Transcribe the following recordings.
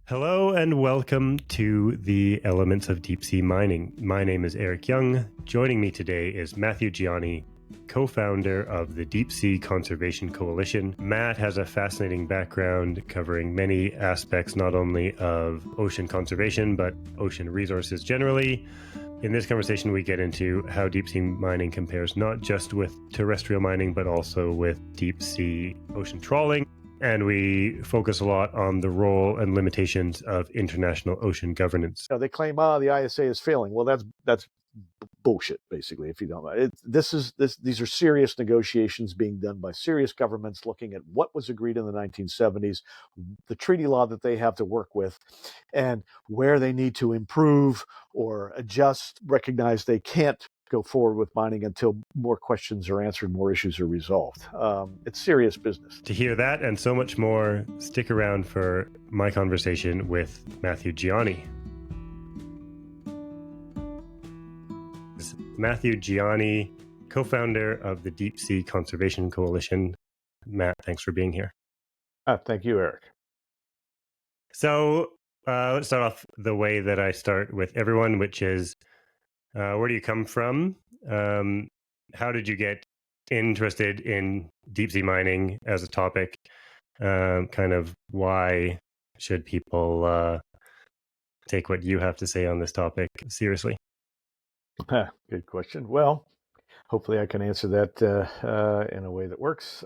Hello and welcome to the Elements of Deep Sea Mining. My name is Eric Young. Joining me today is Matthew Gianni, co-founder of the Deep Sea Conservation Coalition. Matt has a fascinating background covering many aspects not only of ocean conservation, but ocean resources generally. In this conversation, we get into how deep sea mining compares not just with terrestrial mining, but also with deep sea ocean trawling. And we focus a lot on the role and limitations of international ocean governance. They claim, the ISA is failing. Well, that's bullshit, basically. If you don't know, these are serious negotiations being done by serious governments, looking at what was agreed in the 1970s, the treaty law that they have to work with, and where they need to improve or adjust. Recognize they can't go forward with mining until more questions are answered, more issues are resolved. It's serious business. To hear that and so much more, stick around for my conversation with Matthew Gianni. Matthew Gianni, co-founder of the Deep Sea Conservation Coalition. Matt, thanks for being here. Thank you, Eric. So let's start off the way that I start with everyone, which is, where do you come from? How did you get interested in deep sea mining as a topic? Kind of why should people take what you have to say on this topic seriously? Good question. Well, hopefully I can answer that in a way that works.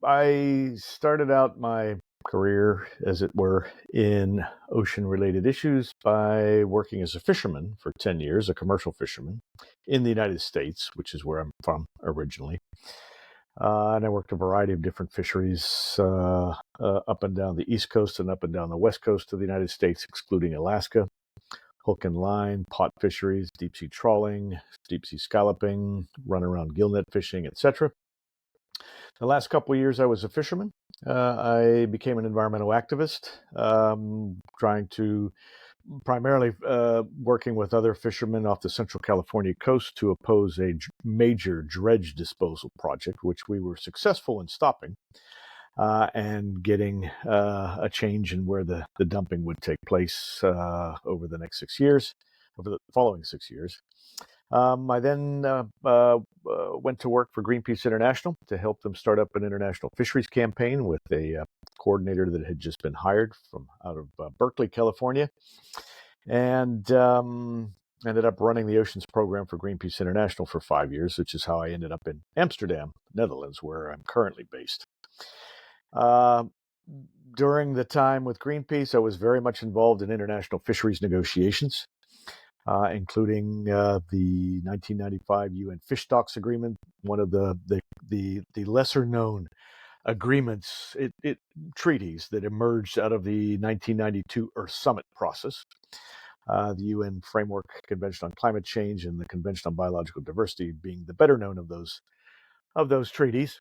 I started out my career, as it were, in ocean-related issues by working as a fisherman for 10 years, a commercial fisherman in the United States, which is where I'm from originally. And I worked a variety of different fisheries up and down the East Coast and up and down the West Coast of the United States, excluding Alaska. Hook and line, pot fisheries, deep sea trawling, deep sea scalloping, run around gillnet fishing, etc. The last couple of years I was a fisherman. I became an environmental activist, trying to primarily working with other fishermen off the Central California coast to oppose a major dredge disposal project, which we were successful in stopping. And getting a change in where the dumping would take place over the next 6 years, over the following 6 years. I then went to work for Greenpeace International to help them start up an international fisheries campaign with a coordinator that had just been hired from out of Berkeley, California, and ended up running the oceans program for Greenpeace International for 5 years, which is how I ended up in Amsterdam, Netherlands, where I'm currently based. During the time with Greenpeace, I was very much involved in international fisheries negotiations, including the 1995 UN Fish Stocks Agreement, one of the lesser known agreements, treaties that emerged out of the 1992 Earth Summit process. The UN Framework Convention on Climate Change and the Convention on Biological Diversity being the better known of those treaties.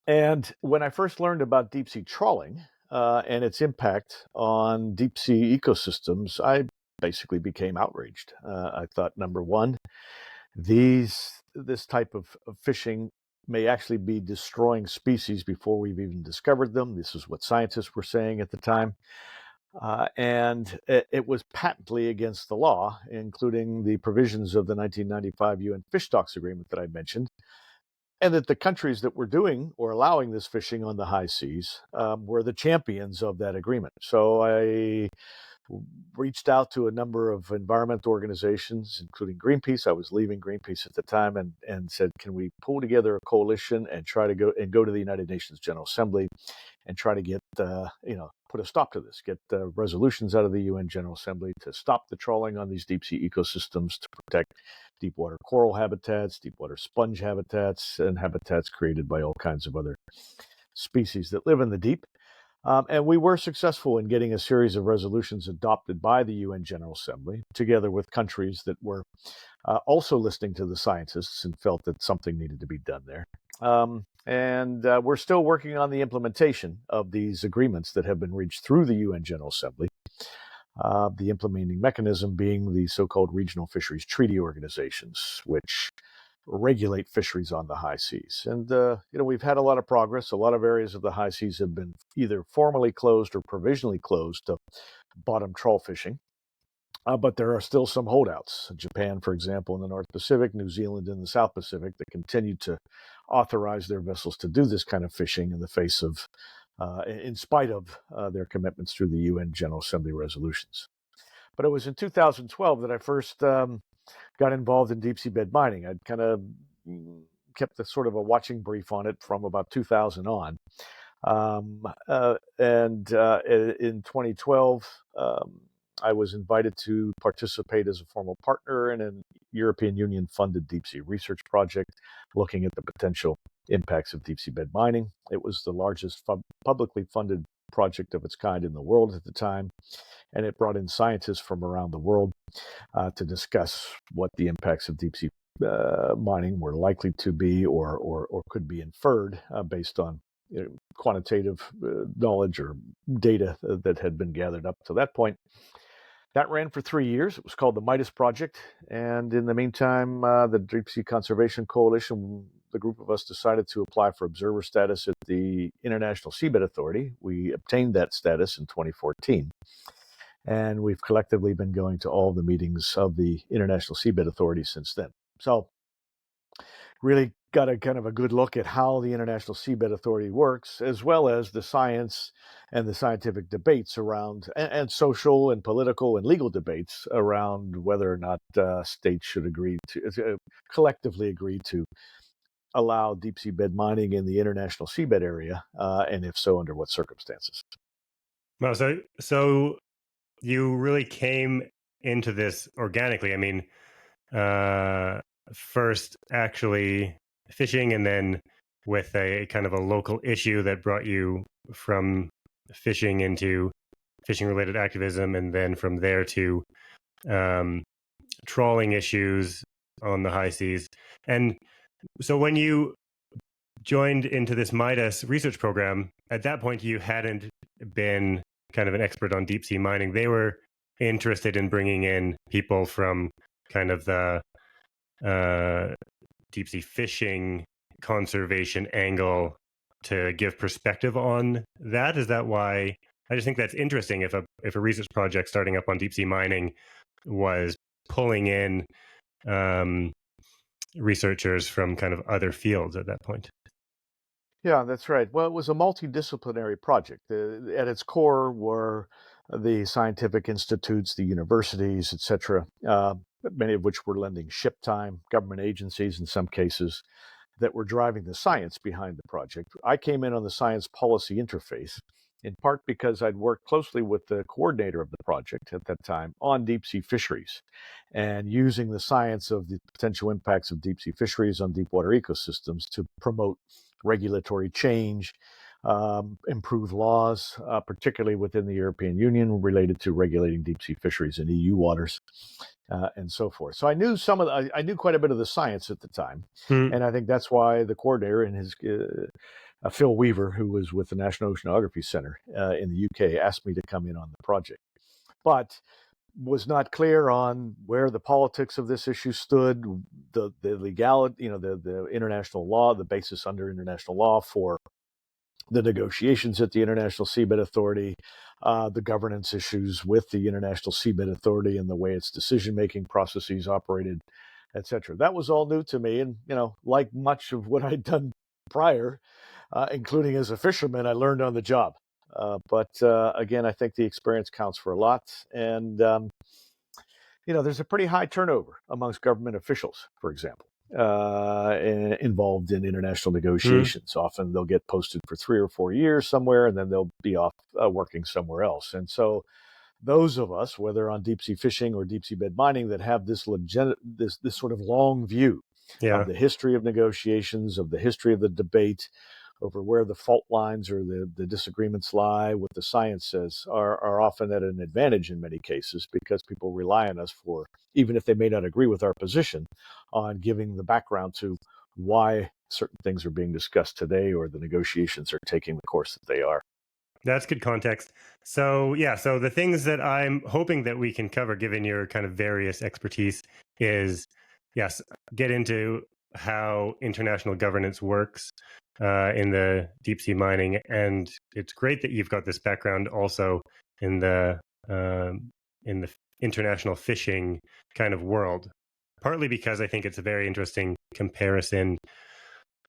And when I first learned about deep sea trawling and its impact on deep sea ecosystems, I basically became outraged. I thought, number one, this type of fishing may actually be destroying species before we've even discovered them. This is what scientists were saying at the time. And it was patently against the law, including the provisions of the 1995 UN Fish Stocks Agreement that I mentioned. And that the countries that were doing or allowing this fishing on the high seas were the champions of that agreement. So I reached out to a number of environmental organizations, including Greenpeace. I was leaving Greenpeace at the time, and said, can we pull together a coalition and try to go to the United Nations General Assembly and try to get, put a stop to this, get resolutions out of the UN General Assembly to stop the trawling on these deep sea ecosystems, to protect deep water coral habitats, deep water sponge habitats, and habitats created by all kinds of other species that live in the deep. And we were successful in getting a series of resolutions adopted by the UN General Assembly, together with countries that were also listening to the scientists and felt that something needed to be done there. And we're still working on the implementation of these agreements that have been reached through the UN General Assembly. The implementing mechanism being the so-called regional fisheries treaty organizations, which regulate fisheries on the high seas. And, we've had a lot of progress. A lot of areas of the high seas have been either formally closed or provisionally closed to bottom trawl fishing. But there are still some holdouts. Japan, for example, in the North Pacific, New Zealand in the South Pacific, that continue to authorize their vessels to do this kind of fishing in the face of, in spite of their commitments through the UN General Assembly resolutions. But it was in 2012 that I first got involved in deep seabed mining. I'd kind of kept a sort of a watching brief on it from about 2000 on. And in 2012, I was invited to participate as a formal partner in a European Union funded deep sea research project looking at the potential impacts of deep seabed mining. It was the largest publicly funded project of its kind in the world at the time, and it brought in scientists from around the world to discuss what the impacts of deep sea mining were likely to be or could be inferred based on quantitative knowledge or data that had been gathered up to that point. That ran for 3 years. It was called the Midas Project. And in the meantime, the Deep Sea Conservation Coalition, the group of us, decided to apply for observer status at the International Seabed Authority. We obtained that status in 2014. And we've collectively been going to all the meetings of the International Seabed Authority since then. So really got a kind of a good look at how the International Seabed Authority works, as well as the science and the scientific debates around, and social and political and legal debates around whether or not states should collectively agree to allow deep seabed mining in the international seabed area, and if so, under what circumstances. Well, so you really came into this organically. I mean, first actually fishing, and then with a kind of a local issue that brought you from fishing into fishing related activism, and then from there to trawling issues on the high seas. And so when you joined into this Midas research program, at that point you hadn't been kind of an expert on deep sea mining. They were interested in bringing in people from kind of the deep sea fishing conservation angle to give perspective on that. Is that why? I just think that's interesting if a research project starting up on deep sea mining was pulling in researchers from kind of other fields at that point. Yeah, that's right. Well, it was a multidisciplinary project. At its core were the scientific institutes, the universities, etc., many of which were lending ship time, government agencies in some cases, that were driving the science behind the project. I came in on the science policy interface, in part because I'd worked closely with the coordinator of the project at that time on deep sea fisheries and using the science of the potential impacts of deep sea fisheries on deep water ecosystems to promote regulatory change, improve laws, particularly within the European Union related to regulating deep sea fisheries in EU waters, and so forth. So I knew I knew quite a bit of the science at the time, and I think that's why the coordinator and his Phil Weaver, who was with the National Oceanography Center in the UK, asked me to come in on the project, but was not clear on where the politics of this issue stood, the legality, the international law, the basis under international law for the negotiations at the International Seabed Authority, the governance issues with the International Seabed Authority and the way its decision-making processes operated, etc. That was all new to me, and like much of what I'd done prior, including as a fisherman, I learned on the job. But again, I think the experience counts for a lot, and there's a pretty high turnover amongst government officials, for example, involved in international negotiations. Often they'll get posted for 3 or 4 years somewhere, and then they'll be off working somewhere else. And so those of us, whether on deep sea fishing or deep sea bed mining, that have this sort of long view of the history of negotiations, of the history of the debate over where the fault lines or the disagreements lie, what the science says, are often at an advantage in many cases because people rely on us for, even if they may not agree with our position, on giving the background to why certain things are being discussed today or the negotiations are taking the course that they are. That's good context. So so the things that I'm hoping that we can cover, given your kind of various expertise, is yes, get into how international governance works in the deep sea mining. And it's great that you've got this background also in the international fishing kind of world. Partly because I think it's a very interesting comparison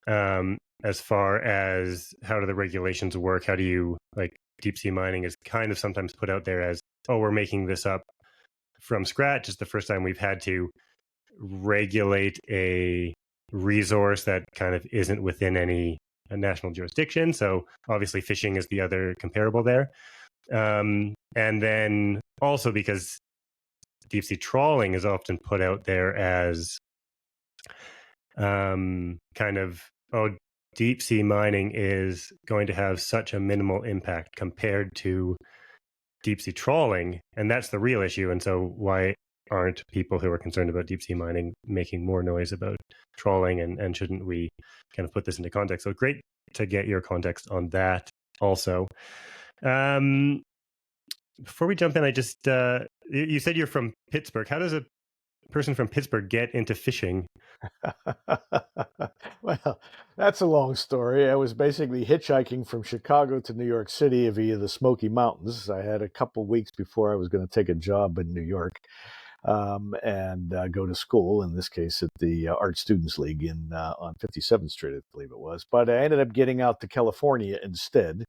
as far as how do the regulations work? How do you, like, deep sea mining is kind of sometimes put out there as, oh, we're making this up from scratch. It's the first time we've had to regulate a resource that kind of isn't within any national jurisdiction. So obviously fishing is the other comparable there. And then also because deep sea trawling is often put out there as kind of, oh, deep sea mining is going to have such a minimal impact compared to deep sea trawling, and that's the real issue. And so why aren't people who are concerned about deep sea mining making more noise about trawling, and shouldn't we kind of put this into context? So great to get your context on that also. Before we jump in, I just you said you're from Pittsburgh. How does a person from Pittsburgh get into fishing? Well, that's a long story. I was basically hitchhiking from Chicago to New York City via the Smoky Mountains. I had a couple weeks before I was going to take a job in New York and go to school, in this case at the Art Students League on 57th Street, I believe it was. But I ended up getting out to California instead.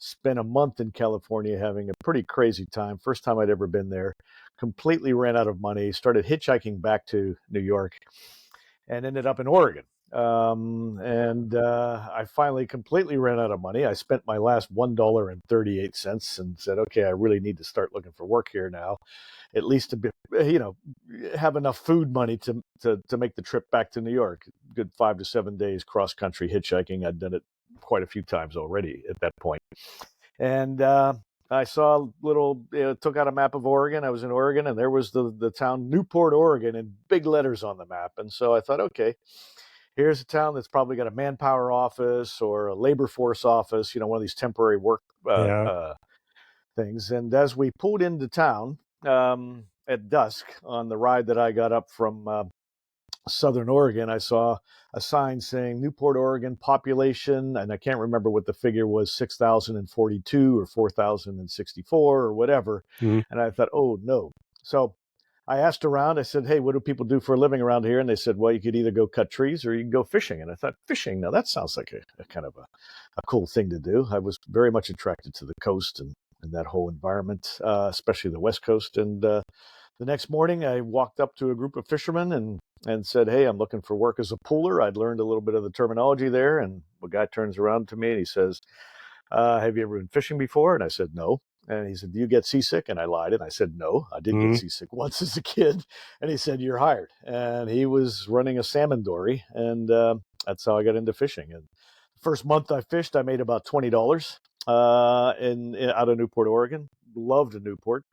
Spent a month in California having a pretty crazy time. First time I'd ever been there. Completely ran out of money. Started hitchhiking back to New York and ended up in Oregon. I finally completely ran out of money. I spent my last $1.38 and said, okay, I really need to start looking for work here now, at least to be, have enough food money to make the trip back to New York. Good 5 to 7 days cross country hitchhiking. I'd done it quite a few times already at that point. And I saw took out a map of Oregon. I was in Oregon, and there was the town Newport, Oregon, in big letters on the map. And so I thought, okay, here's a town that's probably got a manpower office or a labor force office, one of these temporary work things. And as we pulled into town at dusk on the ride that I got up from Southern Oregon, I saw a sign saying Newport, Oregon population, and I can't remember what the figure was, 6,042 or 4,064 or whatever. Mm-hmm. And I thought, oh no. So I asked around, I said, hey, what do people do for a living around here? And they said, well, you could either go cut trees or you can go fishing. And I thought, fishing, now that sounds like a kind of a cool thing to do. I was very much attracted to the coast and that whole environment, especially the West Coast. And the next morning, I walked up to a group of fishermen and said, hey, I'm looking for work as a pooler. I'd learned a little bit of the terminology there. And the guy turns around to me and he says, have you ever been fishing before? And I said, no. And he said, do you get seasick? And I lied. And I said, no, I did get seasick once as a kid. And he said, you're hired. And he was running a salmon dory. And that's how I got into fishing. And the first month I fished, I made about $20 out of Newport, Oregon. Loved Newport.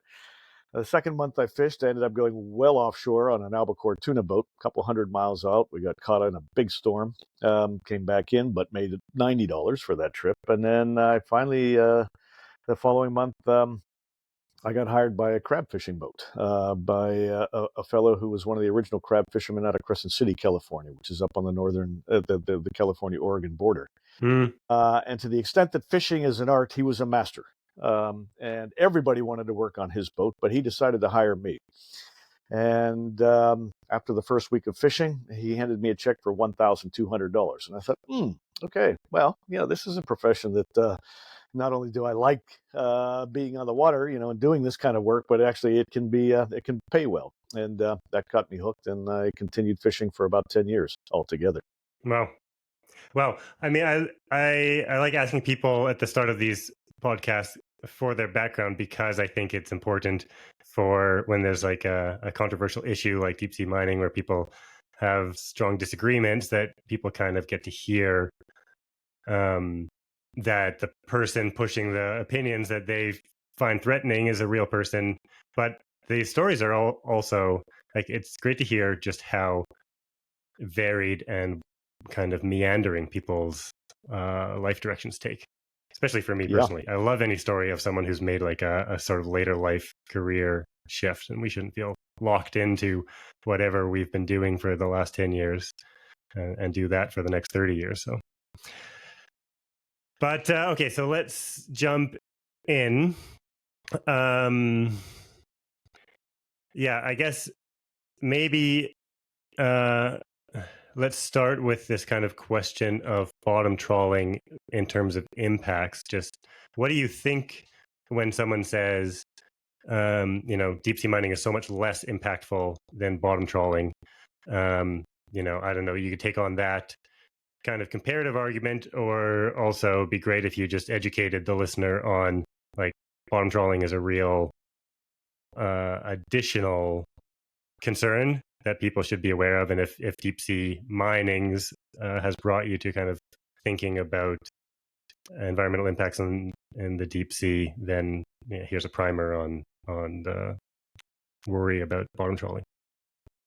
The second month I fished, I ended up going well offshore on an albacore tuna boat, a couple 100 miles out. We got caught in a big storm, came back in, but made $90 for that trip. And then I finally, the following month, I got hired by a crab fishing boat by a fellow who was one of the original crab fishermen out of Crescent City, California, which is up on the northern, the California-Oregon border. And to the extent that fishing is an art, he was a master. And everybody wanted to work on his boat, but he decided to hire me. And after the first week of fishing, he handed me a check for $1,200. And I thought, okay, well, this is a profession that not only do I like being on the water, and doing this kind of work, but actually it can pay well. And that got me hooked, and I continued fishing for about 10 years altogether. Wow. Well, I mean, I like asking people at the start of these podcasts for their background, because I think it's important for when there's like a controversial issue like deep sea mining, where people have strong disagreements, that people kind of get to hear that the person pushing the opinions that they find threatening is a real person. But the stories are also, like, it's great to hear just how varied and kind of meandering people's life directions take. Especially for me personally. I love any story of someone who's made like a sort of later life career shift, and we shouldn't feel locked into whatever we've been doing for the last 10 years. and do that for the next 30 years. So, but okay, so let's jump in. Yeah, I guess maybe let's start with this kind of question of bottom trawling in terms of impacts. Just what do you think when someone says, deep sea mining is so much less impactful than bottom trawling? I don't know, you could take on that kind of comparative argument, or also be great if you just educated the listener on like bottom trawling is a real additional concern that people should be aware of, and if deep sea mining's has brought you to kind of thinking about environmental impacts in the deep sea, then here's a primer on the worry about bottom trawling.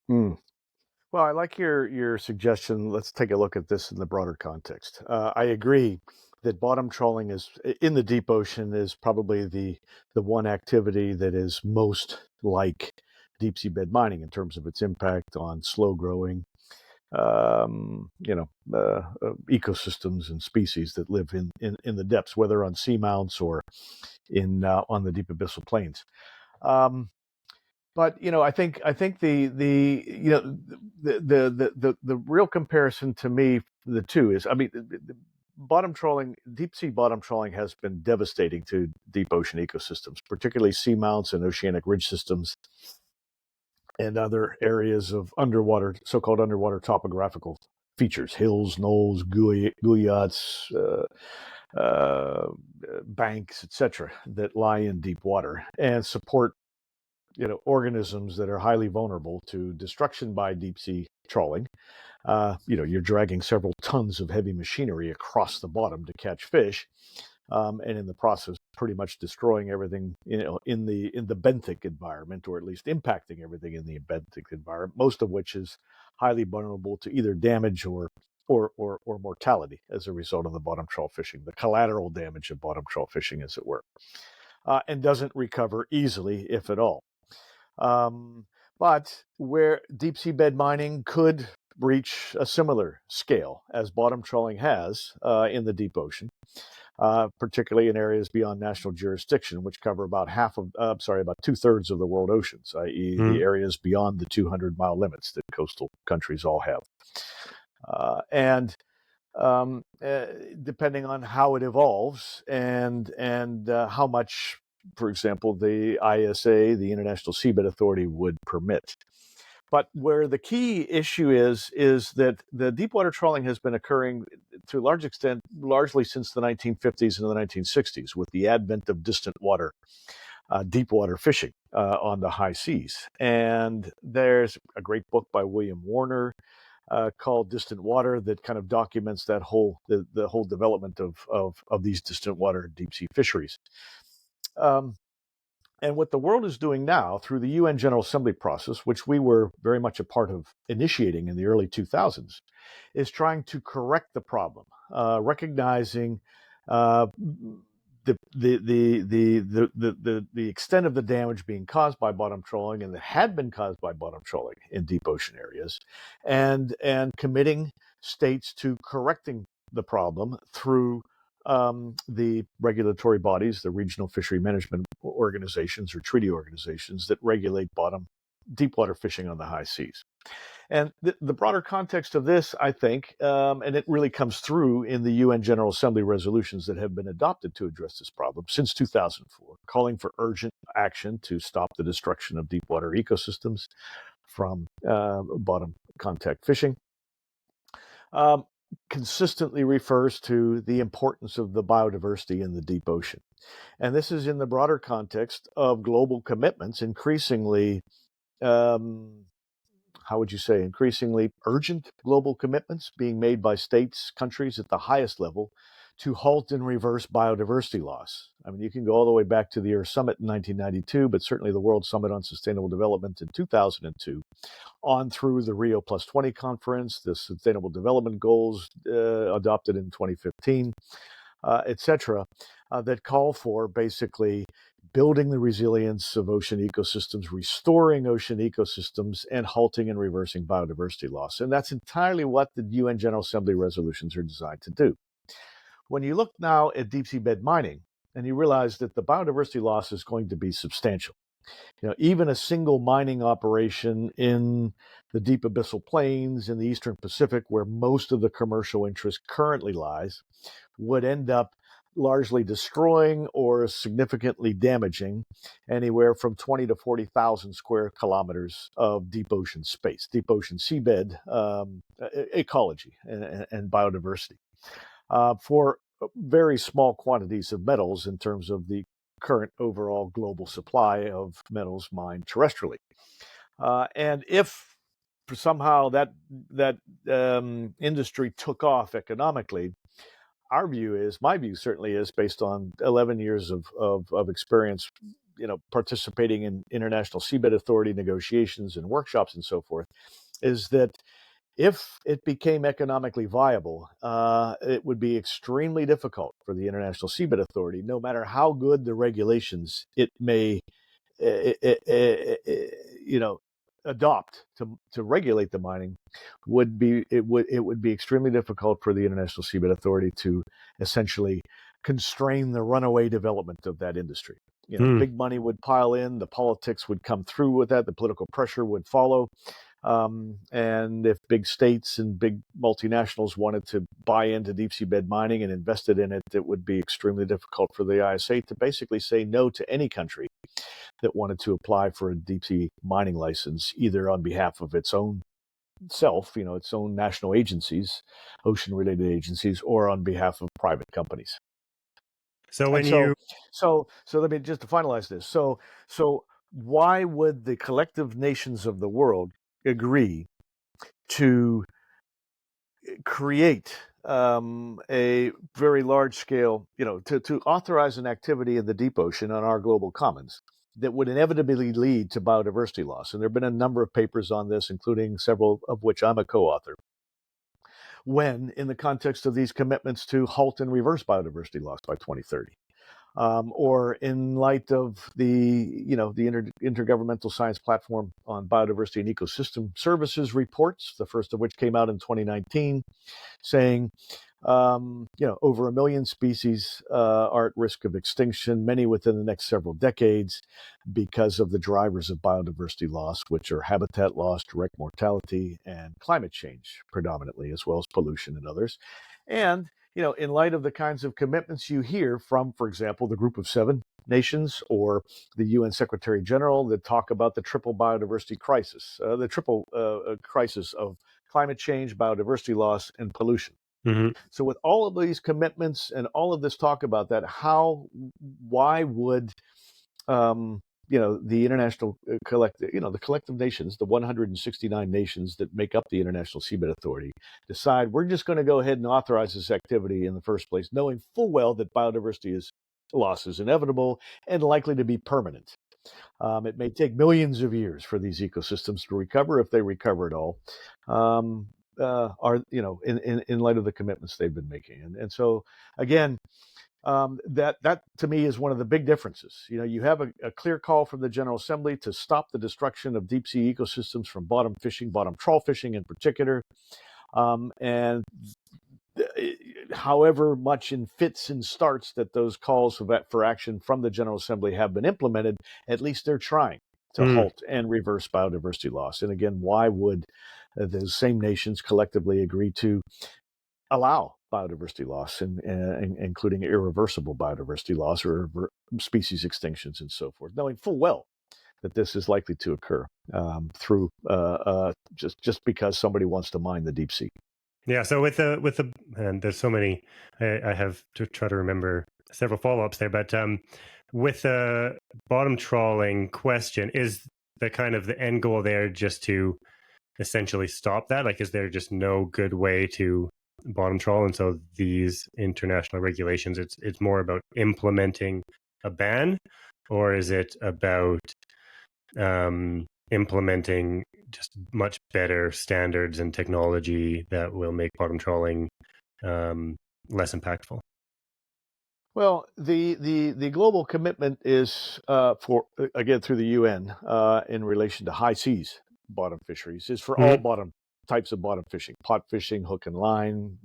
Well, I like your suggestion. Let's take a look at this in the broader context. I agree that bottom trawling is in the deep ocean is probably the one activity that is most like deep seabed mining in terms of its impact on slow growing, ecosystems and species that live in the depths, whether on seamounts or in on the deep abyssal plains. But I think the real comparison to me, the two is, I mean, the bottom trawling, deep sea bottom trawling has been devastating to deep ocean ecosystems, particularly seamounts and oceanic ridge systems and other areas of underwater, so-called underwater topographical features, hills, knolls, guyats, banks, etc., that lie in deep water and support organisms that are highly vulnerable to destruction by deep sea trawling. You're dragging several tons of heavy machinery across the bottom to catch fish, and in the process, pretty much destroying everything, in the benthic environment, or at least impacting everything in the benthic environment. Most of which is highly vulnerable to either damage or mortality as a result of the bottom trawl fishing, the collateral damage of bottom trawl fishing, as it were, and doesn't recover easily, if at all. But where deep seabed mining could reach a similar scale as bottom trawling has in the deep ocean, particularly in areas beyond national jurisdiction, which cover about about 2/3 of the world oceans, i.e., the areas beyond the 200-mile limits that coastal countries all have. And depending on how it evolves and how much, for example, the ISA, the International Seabed Authority, would permit. But where the key issue is that the deepwater trawling has been occurring to a large extent, largely since the 1950s and the 1960s, with the advent of distant water, deep water fishing on the high seas. And there's a great book by William Warner called Distant Water that kind of documents that the whole development of these distant water deep sea fisheries. And what the world is doing now through the UN General Assembly process, which we were very much a part of initiating in the early 2000s, is trying to correct the problem, recognizing the extent of the damage being caused by bottom trawling, and that had been caused by bottom trawling in deep ocean areas, and committing states to correcting the problem through the regulatory bodies, the regional fishery management organizations or treaty organizations that regulate deep water fishing on the high seas. And the broader context of this, I think, and it really comes through in the UN General Assembly resolutions that have been adopted to address this problem since 2004, calling for urgent action to stop the destruction of deep water ecosystems from bottom contact fishing. Consistently refers to the importance of the biodiversity in the deep ocean. And this is in the broader context of global commitments, increasingly, increasingly urgent global commitments being made by states, countries at the highest level to halt and reverse biodiversity loss. I mean, you can go all the way back to the Earth Summit in 1992, but certainly the World Summit on Sustainable Development in 2002, on through the Rio +20 conference, the Sustainable Development Goals adopted in 2015, etc., that call for basically building the resilience of ocean ecosystems, restoring ocean ecosystems, and halting and reversing biodiversity loss. And that's entirely what the UN General Assembly resolutions are designed to do. When you look now at deep seabed mining, and you realize that the biodiversity loss is going to be substantial. Even a single mining operation in the deep abyssal plains in the Eastern Pacific, where most of the commercial interest currently lies, would end up largely destroying or significantly damaging anywhere from 20 to 40,000 square kilometers of deep ocean space, deep ocean seabed ecology and biodiversity for very small quantities of metals in terms of the current overall global supply of metals mined terrestrially. And if somehow that industry took off economically, my view certainly is based on 11 years of experience, participating in International Seabed Authority negotiations and workshops and so forth, is that if it became economically viable, it would be extremely difficult for the International Seabed Authority, no matter how good the regulations it may, eh, eh, eh, eh, you know, adopt to regulate the mining, it would be extremely difficult for the International Seabed Authority to essentially constrain the runaway development of that industry. Hmm. Big money would pile in, the politics would come through with that, the political pressure would follow. And if big states and big multinationals wanted to buy into deep seabed mining and invested in it, it would be extremely difficult for the ISA to basically say no to any country that wanted to apply for a deep sea mining license, either on behalf of its own self, its own national agencies, ocean related agencies, or on behalf of private companies. So And when you so let me just to finalize this. So why would the collective nations of the world agree to create a very large scale, to authorize an activity in the deep ocean on our global commons that would inevitably lead to biodiversity loss? And there have been a number of papers on this, including several of which I'm a co-author, when in the context of these commitments to halt and reverse biodiversity loss by 2030. Or in light of the Intergovernmental Science Platform on Biodiversity and Ecosystem Services reports, the first of which came out in 2019, saying over 1 million species are at risk of extinction, many within the next several decades, because of the drivers of biodiversity loss, which are habitat loss, direct mortality, and climate change predominantly, as well as pollution and others. And in light of the kinds of commitments you hear from, for example, the Group of Seven nations or the UN Secretary General that talk about the triple biodiversity crisis, the triple crisis of climate change, biodiversity loss, and pollution. Mhm. So, with all of these commitments and all of this talk about that, why would the international collective, the collective nations, the 169 nations that make up the International Seabed Authority, decide we're just going to go ahead and authorize this activity in the first place, knowing full well that biodiversity loss is inevitable and likely to be permanent? It may take millions of years for these ecosystems to recover, if they recover at all. In light of the commitments they've been making, and so again, that to me is one of the big differences. You have a clear call from the General Assembly to stop the destruction of deep sea ecosystems from bottom fishing, bottom trawl fishing in particular, and however much in fits and starts that those calls for action from the General Assembly have been implemented, at least they're trying to Mm. halt and reverse biodiversity loss. And again, why would those same nations collectively agree to allow biodiversity loss, including irreversible biodiversity loss or species extinctions and so forth, knowing full well that this is likely to occur through just because somebody wants to mine the deep sea? Yeah. So with the and there's so many. I have to try to remember several follow-ups there, but with the bottom trawling question, is the kind of the end goal there just to essentially stop that? Like, is there just no good way to bottom trawl? And so these international regulations, it's more about implementing a ban, or is it about implementing just much better standards and technology that will make bottom trawling less impactful? Well, the global commitment is for again through the UN in relation to high seas bottom fisheries is for all Hmm. bottom types of bottom fishing, pot fishing, hook and line,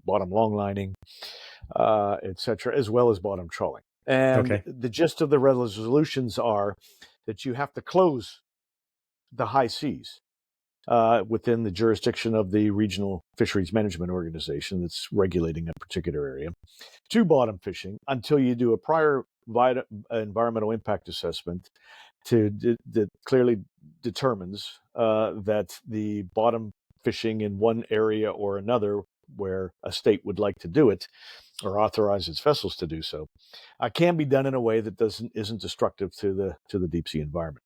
bottom long lining, etc., as well as bottom trawling. And Okay. the gist of the resolutions are that you have to close the high seas within the jurisdiction of the regional fisheries management organization that's regulating a particular area to bottom fishing until you do a prior environmental impact assessment that clearly determines that the bottom fishing in one area or another where a state would like to do it or authorize its vessels to do so can be done in a way that isn't destructive to the deep sea environment.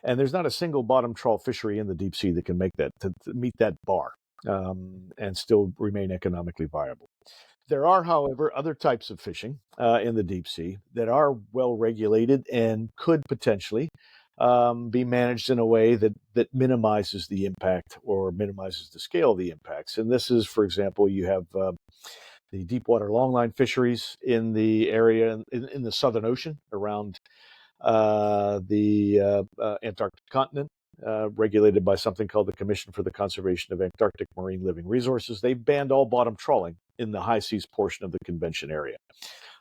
And there's not a single bottom trawl fishery in the deep sea that can make that to meet that bar and still remain economically viable. There are, however, other types of fishing in the deep sea that are well regulated and could potentially be managed in a way that minimizes the impact or minimizes the scale of the impacts. And this is, for example, you have the deepwater longline fisheries in the area in the Southern Ocean around the Antarctic continent, regulated by something called the Commission for the Conservation of Antarctic Marine Living Resources. They've banned all bottom trawling in the high seas portion of the convention area.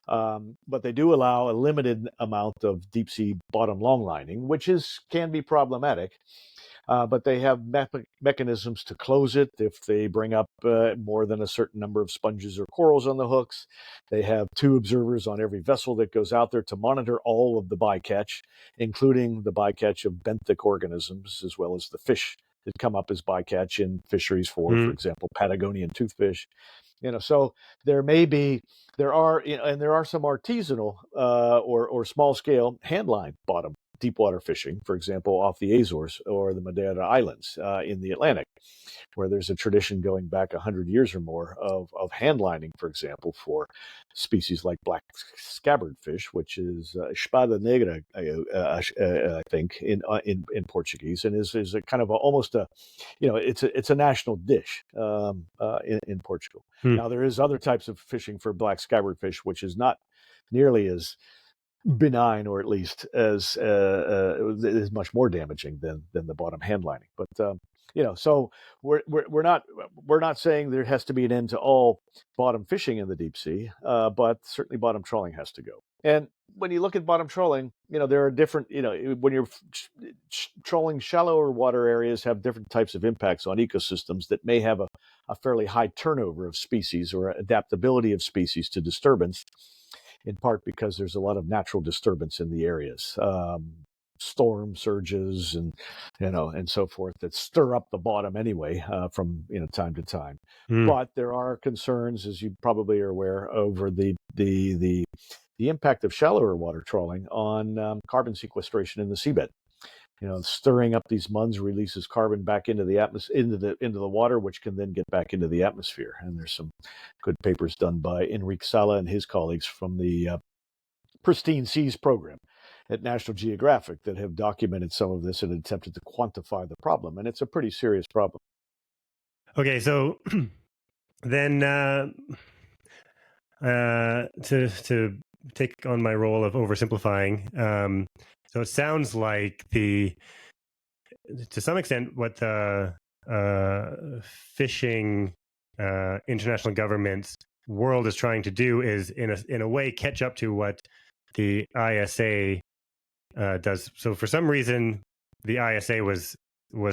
But they do allow a limited amount of deep sea bottom longlining, which can be problematic. But they have mechanisms to close it if they bring up more than a certain number of sponges or corals on the hooks. They have 2 observers on every vessel that goes out there to monitor all of the bycatch, including the bycatch of benthic organisms, as well as the fish that come up as bycatch in fisheries for Mm. example, Patagonian toothfish. So there are some artisanal or small scale handline bottom deep water fishing, for example, off the Azores or the Madeira Islands in the Atlantic, where there's a tradition going back 100 years or more of handlining, for example, for species like black scabbard fish, which is espada negra, I think, in Portuguese, and is a kind of almost a, it's a national dish in Portugal. Mm. Now, there is other types of fishing for black scabbard fish, which is not nearly as benign, or at least as is much more damaging than the bottom hand lining. But so we're not saying there has to be an end to all bottom fishing in the deep sea, but certainly bottom trawling has to go. And when you look at bottom trawling, there are different. When you're trawling shallower water areas, have different types of impacts on ecosystems that may have a fairly high turnover of species or adaptability of species to disturbance, in part because there's a lot of natural disturbance in the areas, storm surges and so forth that stir up the bottom anyway from time to time. Mm. But there are concerns, as you probably are aware, over the impact of shallower water trawling on carbon sequestration in the seabed. Stirring up these muds releases carbon back into the into the water, which can then get back into the atmosphere. And there's some good papers done by Enrique Sala and his colleagues from the Pristine Seas program at National Geographic that have documented some of this and attempted to quantify the problem. And it's a pretty serious problem. Okay, so then to take on my role of oversimplifying, so it sounds like to some extent, what the fishing international government's world is trying to do is, in a way, catch up to what the ISA does. So, for some reason, the ISA was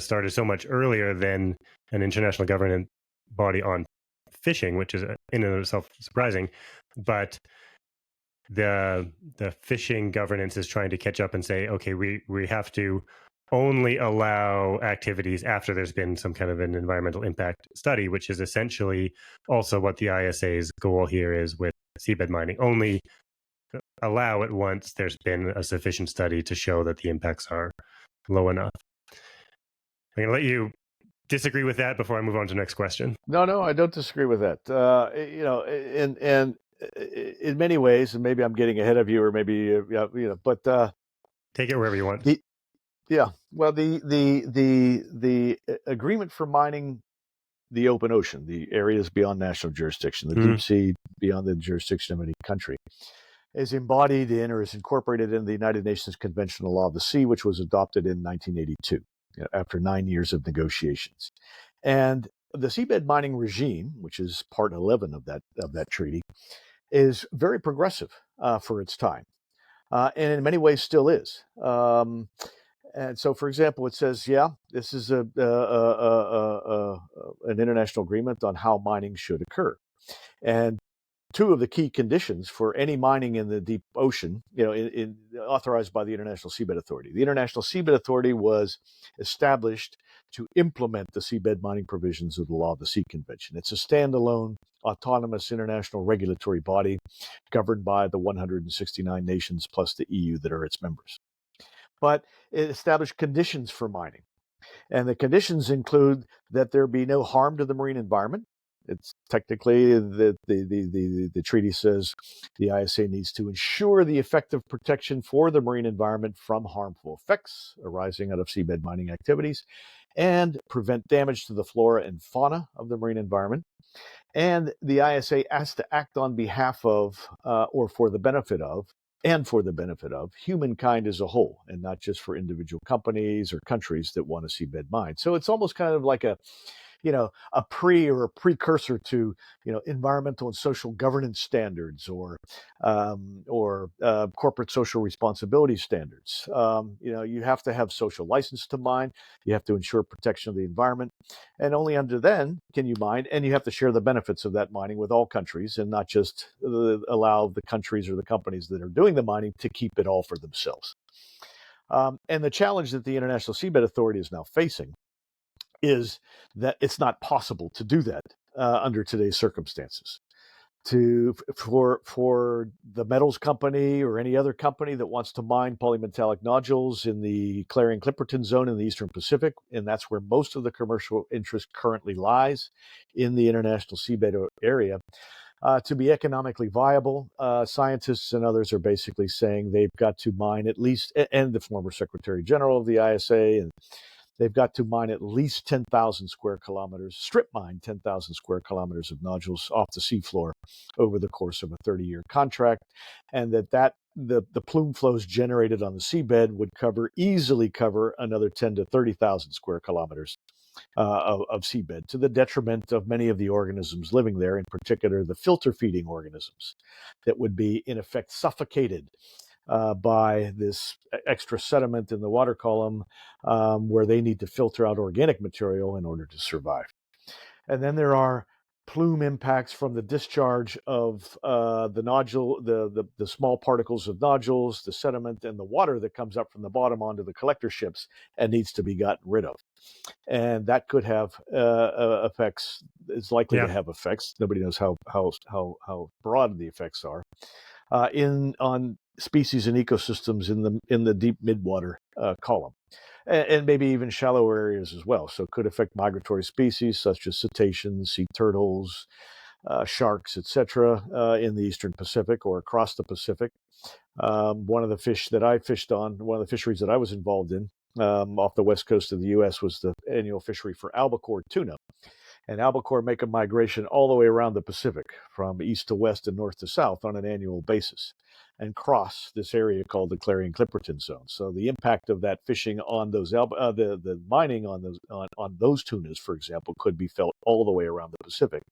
started so much earlier than an international government body on fishing, which is in and of itself surprising. But the fishing governance is trying to catch up and say, okay, we have to only allow activities after there's been some kind of an environmental impact study, which is essentially also what the ISA's goal here is with seabed mining. Only allow it once there's been a sufficient study to show that the impacts are low enough. I'm going to let you disagree with that before I move on to the next question. No, I don't disagree with that. And in many ways, and maybe I'm getting ahead of you, or maybe but Take it wherever you want. yeah. Well, the agreement for mining the open ocean, the areas beyond national jurisdiction, the deep sea beyond the jurisdiction of any country, is embodied in or is incorporated in the United Nations Convention on the Law of the Sea, which was adopted in 1982, after 9 years of negotiations. And the seabed mining regime, which is part 11 of that treaty, is very progressive for its time, and in many ways still is. And so, for example, it says, yeah, this is an international agreement on how mining should occur. And two of the key conditions for any mining in the deep ocean, authorized by the International Seabed Authority. The International Seabed Authority was established to implement the seabed mining provisions of the Law of the Sea Convention. It's a standalone, autonomous international regulatory body governed by the 169 nations plus the EU that are its members. But it established conditions for mining. And the conditions include that there be no harm to the marine environment. It's technically the treaty says the ISA needs to ensure the effective protection for the marine environment from harmful effects arising out of seabed mining activities and prevent damage to the flora and fauna of the marine environment. And the ISA has to act on behalf of or for the benefit of humankind as a whole, and not just for individual companies or countries that want to seabed mine. So it's almost kind of like a precursor to, environmental and social governance standards or corporate social responsibility standards. You have to have social license to mine. You have to ensure protection of the environment, and only under then can you mine. And you have to share the benefits of that mining with all countries, and not just allow the countries or the companies that are doing the mining to keep it all for themselves. And the challenge that the International Seabed Authority is now facing is that it's not possible to do that under today's circumstances. For the metals company or any other company that wants to mine polymetallic nodules in the Clarion-Clipperton zone in the Eastern Pacific, and that's where most of the commercial interest currently lies in the international seabed area, to be economically viable, scientists and others are basically saying they've got to mine at least, and the former Secretary General of the ISA, and they've got to mine at least 10,000 square kilometers, strip mine 10,000 square kilometers of nodules off the seafloor over the course of a 30-year contract, and the plume flows generated on the seabed would easily cover another 10 to 30,000 square kilometers of seabed, to the detriment of many of the organisms living there, in particular the filter feeding organisms that would be in effect suffocated by this extra sediment in the water column, where they need to filter out organic material in order to survive. And then there are plume impacts from the discharge of the nodule, the small particles of nodules, the sediment, and the water that comes up from the bottom onto the collector ships and needs to be gotten rid of. And that could have effects. It's likely to have effects. Nobody knows how broad the effects are on species and ecosystems in the deep midwater column, and maybe even shallower areas as well. So it could affect migratory species such as cetaceans, sea turtles, sharks, etc., in the Eastern Pacific or across the Pacific. One of the fish that I fished on, one of the fisheries that I was involved in off the west coast of the U.S. was the annual fishery for albacore tuna. And albacore make a migration all the way around the Pacific, from east to west and north to south on an annual basis, and cross this area called the Clarion-Clipperton zone. So the impact of that fishing on those the mining on those tunas, for example, could be felt all the way around the Pacific,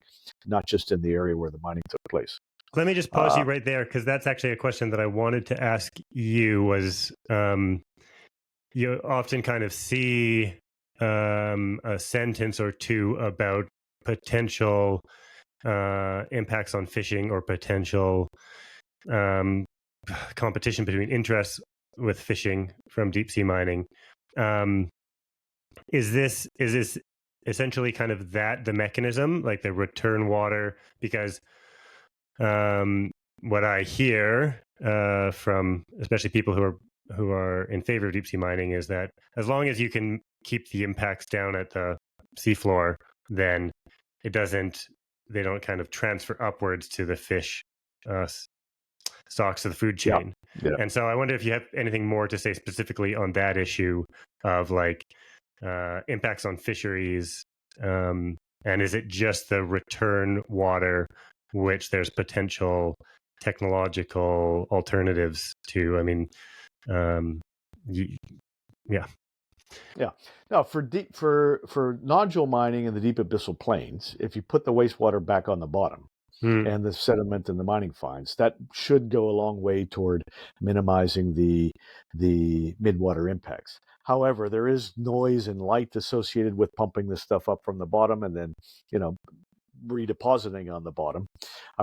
not just in the area where the mining took place. Let me just pause you right there, because that's actually a question that I wanted to ask you. Was you often kind of see a sentence or two about potential impacts on fishing or potential competition between interests with fishing from deep sea mining. Is this essentially kind of the mechanism, like the return water? Because what I hear from especially people who are in favor of deep sea mining is that as long as you can keep the impacts down at the seafloor, then they don't kind of transfer upwards to the fish stocks of the food chain. Yeah. And so I wonder if you have anything more to say specifically on that issue of like impacts on fisheries And is it just the return water, which there's potential technological alternatives to? I mean, yeah. Yeah. Now, for nodule mining in the deep abyssal plains, if you put the wastewater back on the bottom and the sediment and the mining fines, that should go a long way toward minimizing the midwater impacts. However, there is noise and light associated with pumping this stuff up from the bottom and then, you know, redepositing on the bottom,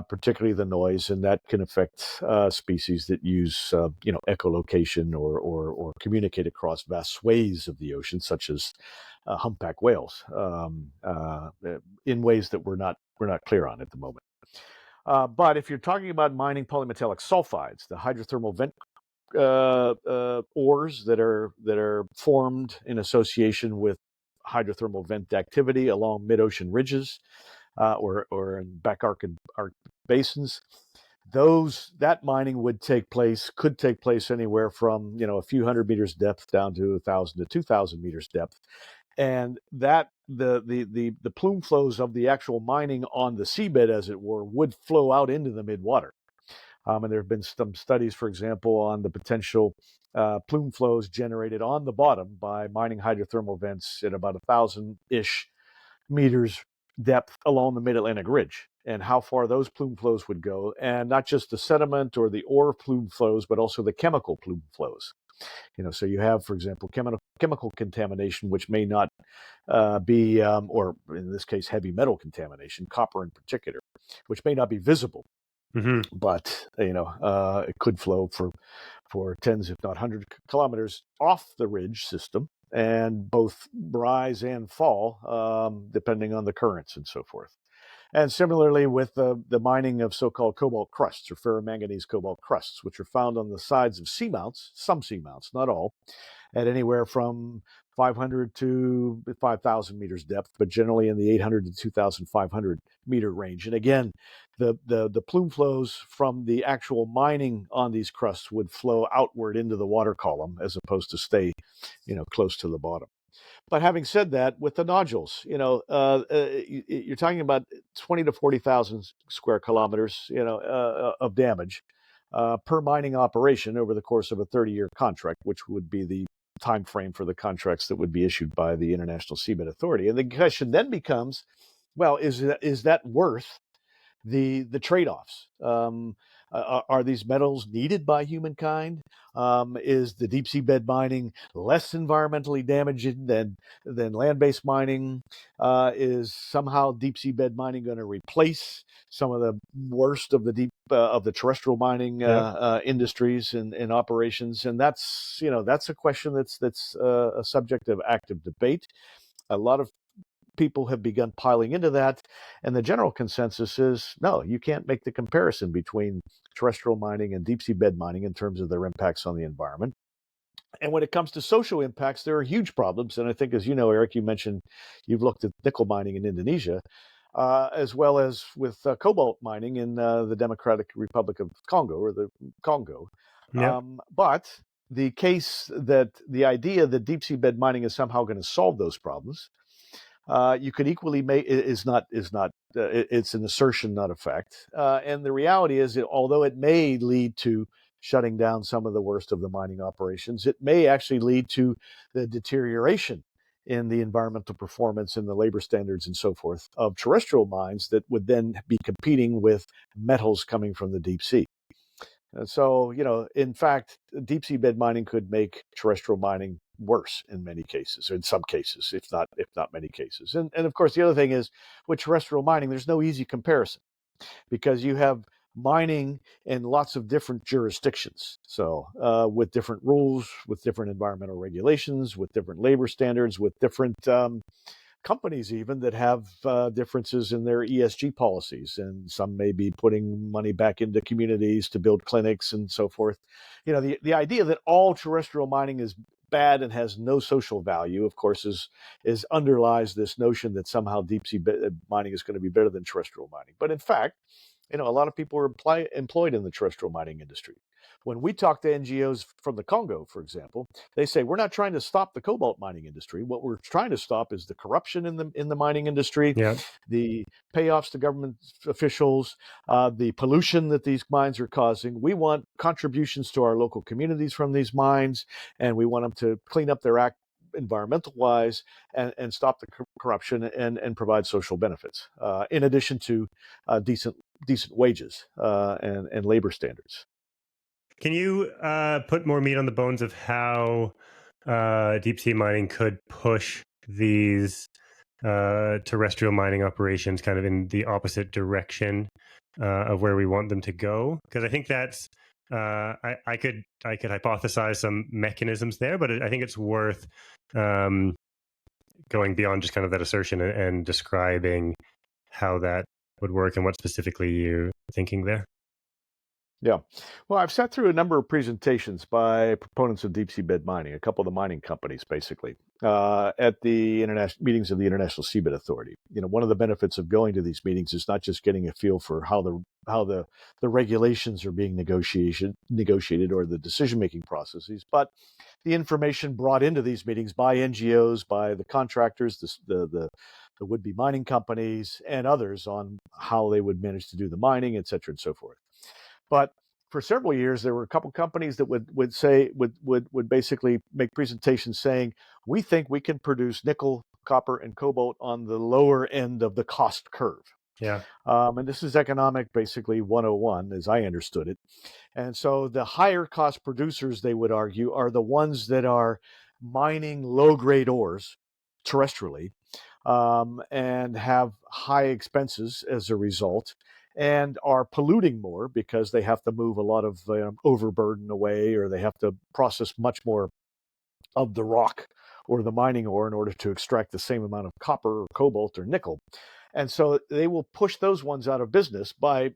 particularly the noise, and that can affect species that use, echolocation or communicate across vast swathes of the ocean, such as humpback whales, in ways that we're not clear on at the moment. But if you're talking about mining polymetallic sulfides, the hydrothermal vent ores that are formed in association with hydrothermal vent activity along mid-ocean ridges, or in back arc basins, that mining could take place anywhere from a few hundred meters depth down to 1,000 to 2,000 meters depth, and that the plume flows of the actual mining on the seabed, as it were, would flow out into the midwater. And there have been some studies, for example, on the potential plume flows generated on the bottom by mining hydrothermal vents at about 1,000-ish meters depth along the mid-Atlantic ridge, and how far those plume flows would go, and not just the sediment or the ore plume flows, but also the chemical plume flows. So you have, for example, chemical contamination, which may not be, or in this case, heavy metal contamination, copper in particular, which may not be visible, but it could flow for tens, if not 100 kilometers off the ridge system, and both rise and fall depending on the currents and so forth. And similarly with the mining of so-called cobalt crusts or ferromanganese cobalt crusts, which are found on the sides of seamounts, some seamounts, not all, at anywhere from 500 to 5,000 meters depth, but generally in the 800 to 2,500 meter range. And again, the plume flows from the actual mining on these crusts would flow outward into the water column as opposed to stay, close to the bottom. But having said that, with the nodules, you're talking about 20 to 40,000 square kilometers, of damage per mining operation over the course of a 30-year contract, which would be the time frame for the contracts that would be issued by the International Seabed Authority. And the question then becomes, well, is that worth the trade-offs? Are these metals needed by humankind? Is the deep seabed mining less environmentally damaging than land-based mining? Is somehow deep seabed mining going to replace some of the worst of the terrestrial mining industries and operations? And that's a question that's a subject of active debate. A lot of people have begun piling into that, and the general consensus is no, you can't make the comparison between terrestrial mining and deep sea bed mining in terms of their impacts on the environment. And when it comes to social impacts, there are huge problems. And I think, as you know, Eric, you mentioned you've looked at nickel mining in Indonesia, as well as with cobalt mining in the Democratic Republic of Congo, or the Congo. Yep. But the idea that deep sea bed mining is somehow going to solve those problems, you could equally make it's an assertion, not a fact. And the reality is that although it may lead to shutting down some of the worst of the mining operations, it may actually lead to the deterioration in the environmental performance and the labor standards and so forth of terrestrial mines that would then be competing with metals coming from the deep sea. And so, in fact, deep sea bed mining could make terrestrial mining worse in many cases, or in some cases, if not many cases. And of course, the other thing is with terrestrial mining, there's no easy comparison because you have mining in lots of different jurisdictions. So with different rules, with different environmental regulations, with different labor standards, with different companies even that have differences in their ESG policies, and some may be putting money back into communities to build clinics and so forth. The idea that all terrestrial mining is bad and has no social value, of course, is underlies this notion that somehow deep sea mining is going to be better than terrestrial mining. But in fact, A lot of people are employed in the terrestrial mining industry. When we talk to NGOs from the Congo, for example, they say we're not trying to stop the cobalt mining industry. What we're trying to stop is the corruption in the mining industry, Yeah. the payoffs to government officials, the pollution that these mines are causing. We want contributions to our local communities from these mines, and we want them to clean up their act environmental wise and stop the corruption and provide social benefits, in addition to decent wages and labor standards. Can you put more meat on the bones of how deep sea mining could push these terrestrial mining operations kind of in the opposite direction of where we want them to go? Because I think that's I could hypothesize some mechanisms there, but I think it's worth um, going beyond just kind of that assertion and describing how that would work and what specifically you're thinking there. Yeah. Well, I've sat through a number of presentations by proponents of deep seabed mining, a couple of the mining companies, basically, at the international meetings of the International Seabed Authority. One of the benefits of going to these meetings is not just getting a feel for how the regulations are being negotiated or the decision-making processes, but the information brought into these meetings by NGOs, by the contractors, the would-be mining companies, and others on how they would manage to do the mining, et cetera, and so forth. But for several years, there were a couple companies that would basically make presentations saying, we think we can produce nickel, copper, and cobalt on the lower end of the cost curve. Yeah. And this is economic, basically 101, as I understood it. And so the higher cost producers, they would argue, are the ones that are mining low grade ores terrestrially, and have high expenses as a result, and are polluting more because they have to move a lot of overburden away, or they have to process much more of the rock or the mining ore in order to extract the same amount of copper or cobalt or nickel. And so they will push those ones out of business by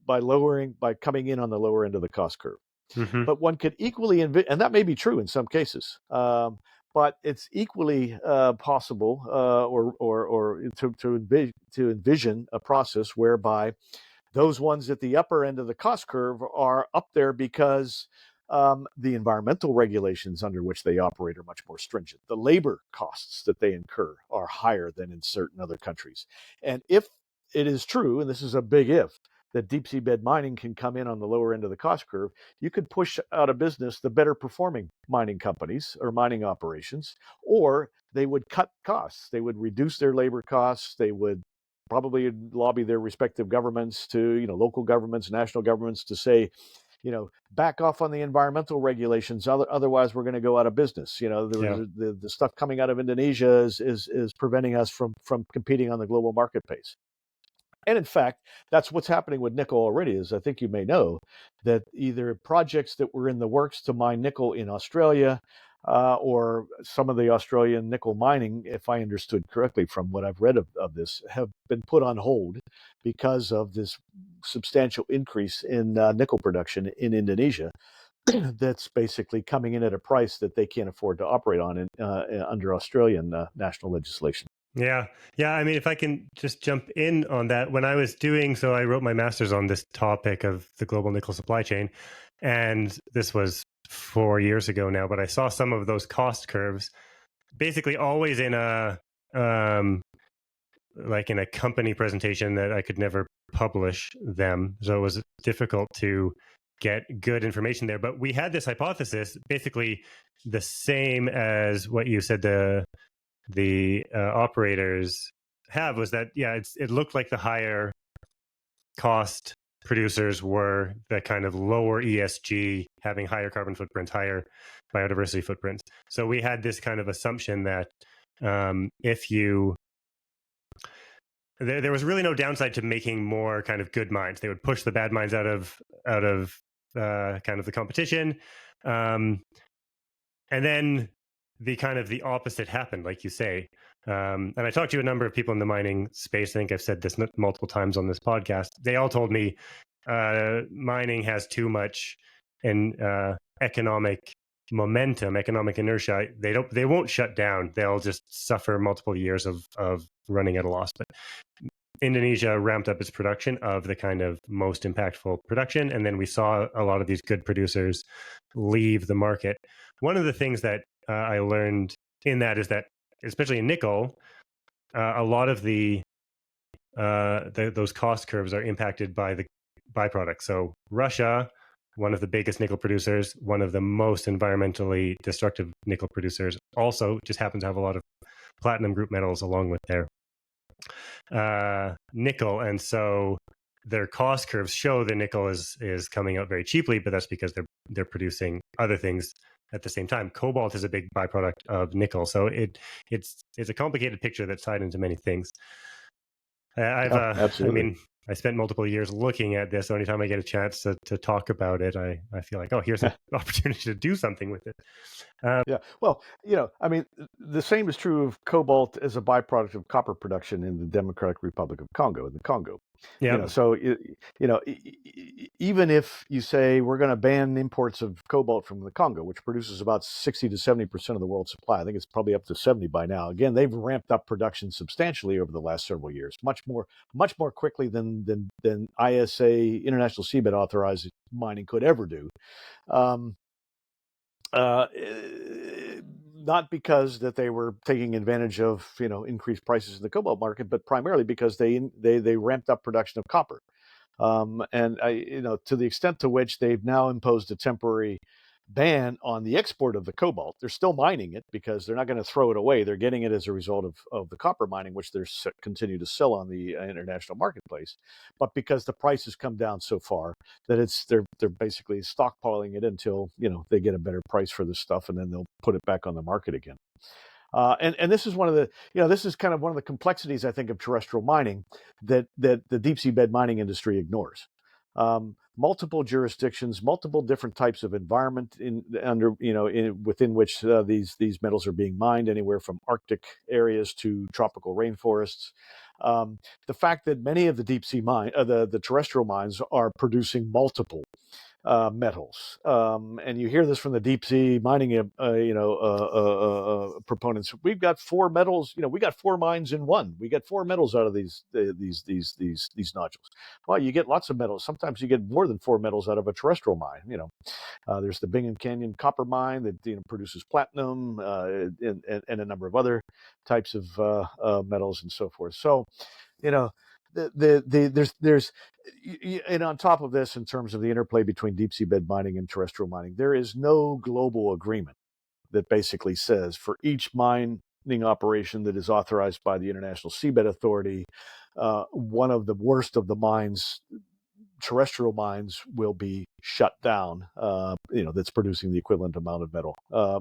coming in on the lower end of the cost curve. Mm-hmm. But one could equally and that may be true in some cases, but it's equally possible, or to envision a process whereby those ones at the upper end of the cost curve are up there because the environmental regulations under which they operate are much more stringent. The labor costs that they incur are higher than in certain other countries. And if it is true, and this is a big if, that deep seabed mining can come in on the lower end of the cost curve, you could push out of business the better performing mining companies or mining operations, or they would cut costs. They would reduce their labor costs. They would probably lobby their respective governments to, local governments, national governments, to say, back off on the environmental regulations. Otherwise, we're going to go out of business. The stuff coming out of Indonesia is preventing us from competing on the global market pace. And in fact, that's what's happening with nickel already, as I think you may know, that either projects that were in the works to mine nickel in Australia, or some of the Australian nickel mining, if I understood correctly from what I've read of this, have been put on hold because of this substantial increase in nickel production in Indonesia. That's basically coming in at a price that they can't afford to operate on under Australian national legislation. Yeah. Yeah. I mean, if I can just jump in on that, when I was I wrote my master's on this topic of the global nickel supply chain. And this was 4 years ago now, but I saw some of those cost curves basically always in like in a company presentation that I could never publish them. So it was difficult to get good information there. But we had this hypothesis, basically the same as what you said the operators have, was that it looked like the higher cost producers were the kind of lower ESG, having higher carbon footprints, higher biodiversity footprints. So we had this kind of assumption that there was really no downside to making more kind of good mines. They would push the bad mines out of kind of the competition, and then the opposite happened, like you say. And I talked to a number of people in the mining space. I think I've said this multiple times on this podcast. They all told me mining has too much economic momentum, economic inertia. They won't shut down. They'll just suffer multiple years of running at a loss. But Indonesia ramped up its production of the kind of most impactful production, and then we saw a lot of these good producers leave the market. One of the things that I learned in that is that, especially in nickel, a lot of those cost curves are impacted by the byproducts. So Russia, one of the biggest nickel producers, one of the most environmentally destructive nickel producers, also just happens to have a lot of platinum group metals along with their nickel, and so their cost curves show that nickel is coming out very cheaply, but that's because they're producing other things at the same time. Cobalt is a big byproduct of nickel, so it's a complicated picture that's tied into many things. Absolutely. I spent multiple years looking at this. So anytime I get a chance to talk about it, I feel like, oh, here's an opportunity to do something with it. Yeah. Well, the same is true of cobalt as a byproduct of copper production in the Democratic Republic of Congo, in the Congo. Yeah. So even if you say we're going to ban imports of cobalt from the Congo, which produces about 60 to 70% of the world's supply, I think it's probably up to 70 by now. Again, they've ramped up production substantially over the last several years, much more quickly than ISA, International Seabed Authorized mining, could ever do. Not because that they were taking advantage of increased prices in the cobalt market, but primarily because they ramped up production of copper, and to the extent to which they've now imposed a temporary ban on the export of the cobalt. They're still mining it because they're not going to throw it away. They're getting it as a result of the copper mining, which they're continue to sell on the international marketplace. But because the price has come down so far that they're basically stockpiling it until they get a better price for this stuff, and then they'll put it back on the market again. And this is one of the this is kind of one of the complexities, I think, of terrestrial mining that the deep sea bed mining industry ignores. Multiple jurisdictions, multiple different types of environment within which these metals are being mined, anywhere from Arctic areas to tropical rainforests. The fact that many of the deep sea the terrestrial mines are producing multiple metals, and you hear this from the deep sea mining, proponents. We've got four metals. We got four mines in one. We get four metals out of these nodules. Well, you get lots of metals. Sometimes you get more than four metals out of a terrestrial mine. There's the Bingham Canyon copper mine that produces platinum, and a number of other types of metals and so forth. So, there's and on top of this, in terms of the interplay between deep sea bed mining and terrestrial mining, there is no global agreement that basically says for each mining operation that is authorized by the International Seabed Authority, one of the worst of the mines, terrestrial mines, will be shut down, that's producing the equivalent amount of metal.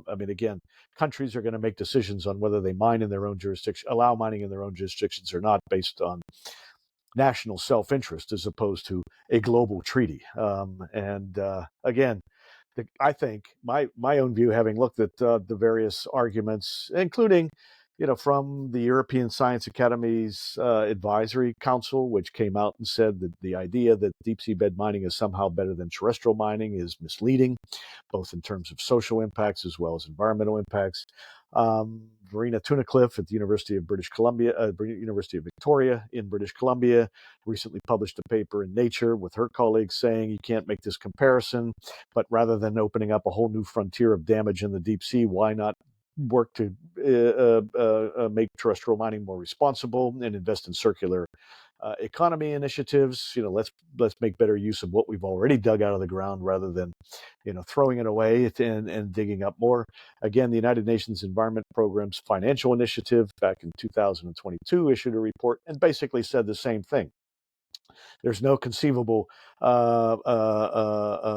Again, countries are going to make decisions on whether they mine in their own jurisdiction, allow mining in their own jurisdictions or not, based on national self-interest as opposed to a global treaty. Again, I think my own view, having looked at the various arguments, including from the European Science Academy's advisory council, which came out and said that the idea that deep sea bed mining is somehow better than terrestrial mining is misleading, both in terms of social impacts as well as environmental impacts. Verena Tunnicliffe at the University of University of Victoria in British Columbia, recently published a paper in Nature with her colleagues saying you can't make this comparison, but rather than opening up a whole new frontier of damage in the deep sea, why not work to make terrestrial mining more responsible and invest in circular economy initiatives. Let's make better use of what we've already dug out of the ground rather than throwing it away and digging up more. Again, the United Nations Environment Programme's financial initiative back in 2022 issued a report and basically said the same thing. There's no conceivable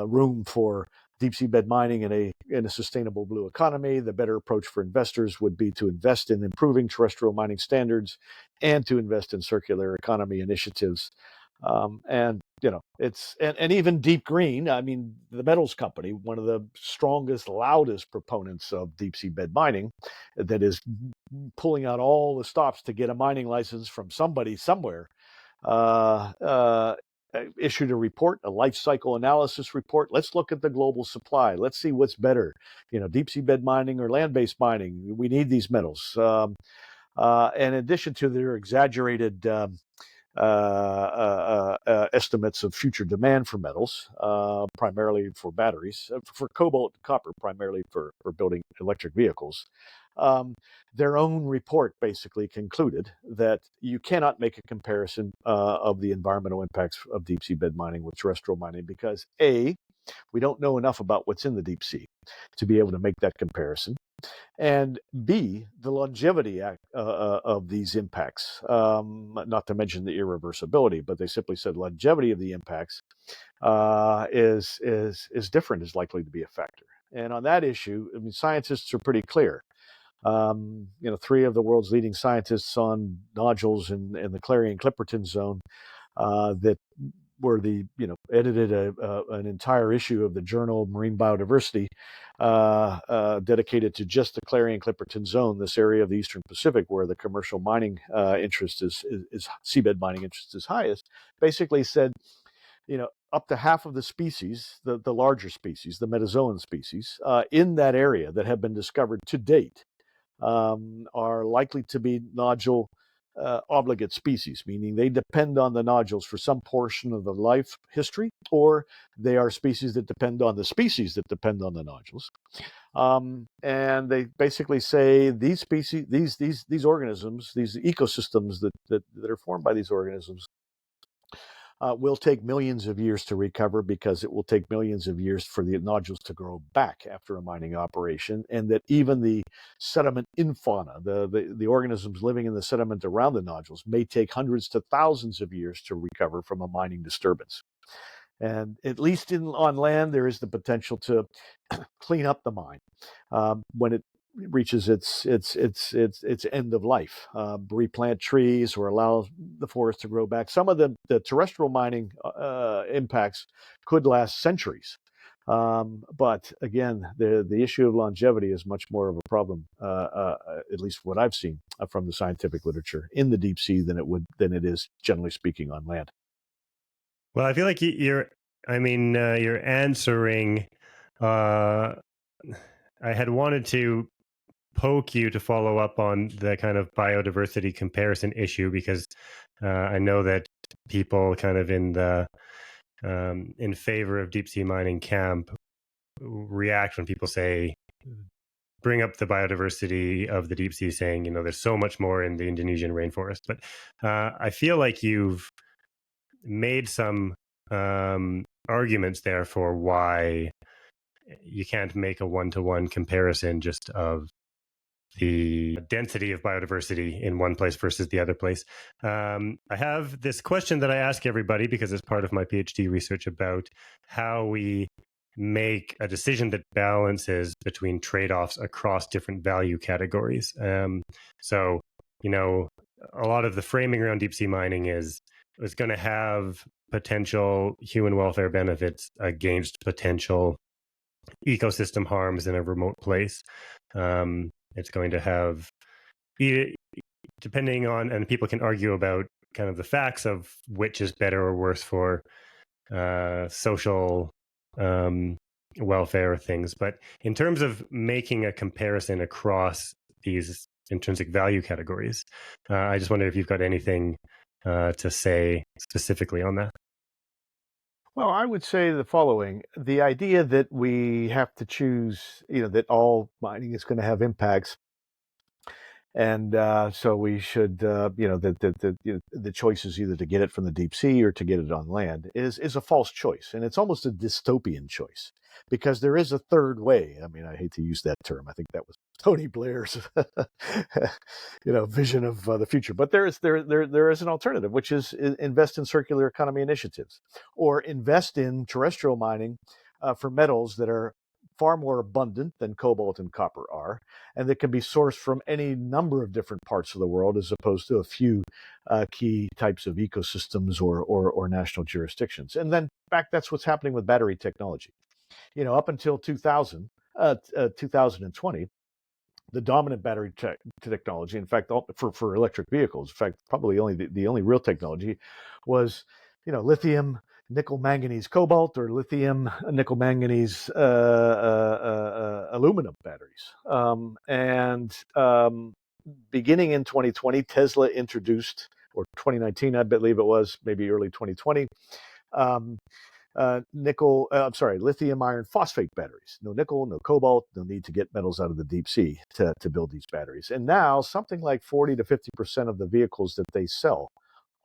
room for deep sea bed mining in a sustainable blue economy. The better approach for investors would be to invest in improving terrestrial mining standards and to invest in circular economy initiatives. It's even Deep Green, the metals company, one of the strongest, loudest proponents of deep sea bed mining, that is pulling out all the stops to get a mining license from somebody somewhere, issued a report, a life cycle analysis report. Let's look at the global supply. Let's see what's better, deep sea bed mining or land-based mining. We need these metals. In addition to their exaggerated estimates of future demand for metals, primarily for batteries, for cobalt and copper, primarily for building electric vehicles. Their own report basically concluded that you cannot make a comparison of the environmental impacts of deep seabed mining with terrestrial mining because A, we don't know enough about what's in the deep sea to be able to make that comparison. And B, the longevity of these impacts, not to mention the irreversibility, but they simply said longevity of the impacts is different, is likely to be a factor. And on that issue, I mean, scientists are pretty clear. Three of the world's leading scientists on nodules in the Clarion-Clipperton zone that were edited an entire issue of the journal Marine Biodiversity dedicated to just the Clarion-Clipperton zone, this area of the Eastern Pacific where the commercial mining interest is seabed mining interest is highest, basically said, up to half of the species, the larger species, the metazoan species, in that area that have been discovered to date are likely to be nodule obligate species, meaning they depend on the nodules for some portion of the life history, or they are species that depend on the species that depend on the nodules. And they basically say these species, these organisms, these ecosystems that are formed by these organisms will take millions of years to recover because it will take millions of years for the nodules to grow back after a mining operation, and that even the sediment infauna, the organisms living in the sediment around the nodules, may take hundreds to thousands of years to recover from a mining disturbance. And at least on land, there is the potential to clean up the mine when it reaches its end of life, replant trees or allow the forest to grow back. Some of the terrestrial mining impacts could last centuries. But again, the issue of longevity is much more of a problem, at least what I've seen from the scientific literature in the deep sea than it is, generally speaking, on land. Well, I feel like you're answering. I had wanted to poke you to follow up on the kind of biodiversity comparison issue because I know that people kind of in favor of deep sea mining camp react when people say bring up the biodiversity of the deep sea, saying there's so much more in the Indonesian rainforest. But I feel like you've made some arguments there for why you can't make a one-to-one comparison just of the density of biodiversity in one place versus the other place. I have this question that I ask everybody because it's part of my PhD research about how we make a decision that balances between trade-offs across different value categories. So, a lot of the framing around deep sea mining is it's going to have potential human welfare benefits against potential ecosystem harms in a remote place. It's going to have, depending on, and people can argue about kind of the facts of which is better or worse for social welfare or things. But in terms of making a comparison across these intrinsic value categories, I just wonder if you've got anything to say specifically on that. Well, I would say the following. The idea that we have to choose, that all mining is going to have impacts, and so we should, the choice is either to get it from the deep sea or to get it on land is a false choice. And it's almost a dystopian choice because there is a third way. I mean, I hate to use that term. I think that was Tony Blair's, vision of the future. But there is an alternative, which is invest in circular economy initiatives or invest in terrestrial mining for metals that are far more abundant than cobalt and copper are, and that can be sourced from any number of different parts of the world as opposed to a few key types of ecosystems or national jurisdictions. And then that's what's happening with battery technology. Up until 2020, the dominant battery technology, in fact, for electric vehicles, in fact, probably only the only real technology was, lithium, nickel, manganese, cobalt, or lithium, nickel, manganese, aluminum batteries. Beginning in 2020, Tesla introduced or 2019, I believe it was, maybe early 2020. Um, lithium iron phosphate batteries. No nickel, no cobalt, no need to get metals out of the deep sea to build these batteries. And now something like 40 to 50% of the vehicles that they sell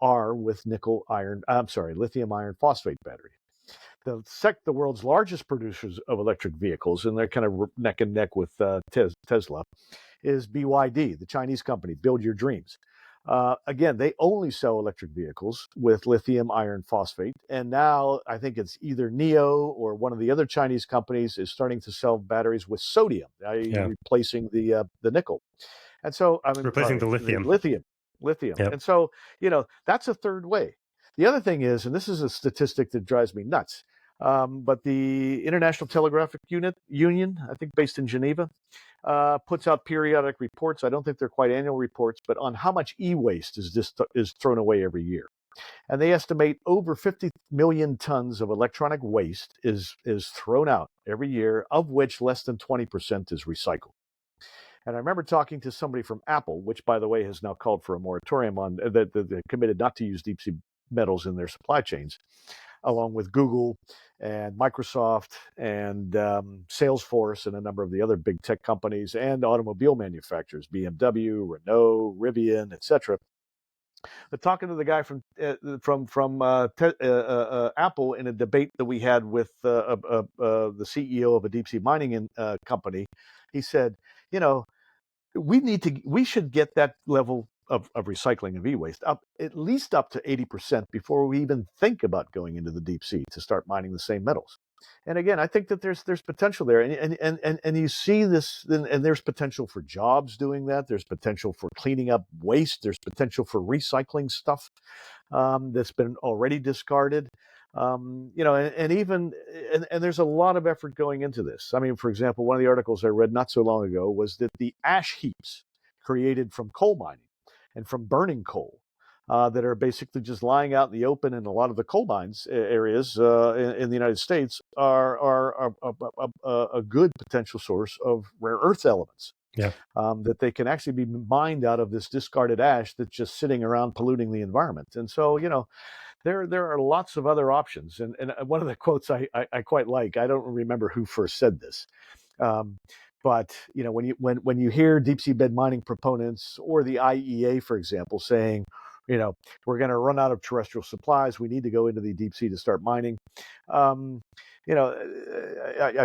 are with lithium iron phosphate battery. The world's largest producers of electric vehicles, and they're kind of neck and neck with Tesla, is BYD, the Chinese company, Build Your Dreams. Again, they only sell electric vehicles with lithium iron phosphate. And now I think it's either NIO or one of the other Chinese companies is starting to sell batteries with sodium, replacing the nickel. And so, Replacing the lithium. Lithium. Yep. And so, that's a third way. The other thing is, and this is a statistic that drives me nuts, but the International Telegraphic Union, I think based in Geneva, puts out periodic reports. I don't think they're quite annual reports, but on how much e-waste is thrown away every year. And they estimate over 50 million tons of electronic waste is thrown out every year, of which less than 20% is recycled. And I remember talking to somebody from Apple, which, by the way, has now called for a moratorium on that, committed not to use deep sea metals in their supply chains, along with Google and Microsoft and Salesforce and a number of the other big tech companies and automobile manufacturers, BMW, Renault, Rivian, etc. But talking to the guy from Apple in a debate that we had with the CEO of a deep sea mining company, he said, we should get that level of recycling of e-waste up at least up to 80% before we even think about going into the deep sea to start mining the same metals. And again, I think that there's potential there, and you see this, and there's potential for jobs doing that. There's potential for cleaning up waste. There's potential for recycling stuff that's been already discarded. And there's a lot of effort going into this. I mean, for example, one of the articles I read not so long ago was that the ash heaps created from coal mining and from burning coal that are basically just lying out in the open in a lot of the coal mines areas in the United States are a good potential source of rare earth elements. Yeah. That they can actually be mined out of this discarded ash that's just sitting around polluting the environment. And so, there are lots of other options. And one of the quotes I quite like, I don't remember who first said this, but when you hear deep seabed mining proponents or the IEA, for example, saying, we're going to run out of terrestrial supplies, we need to go into the deep sea to start mining. I'm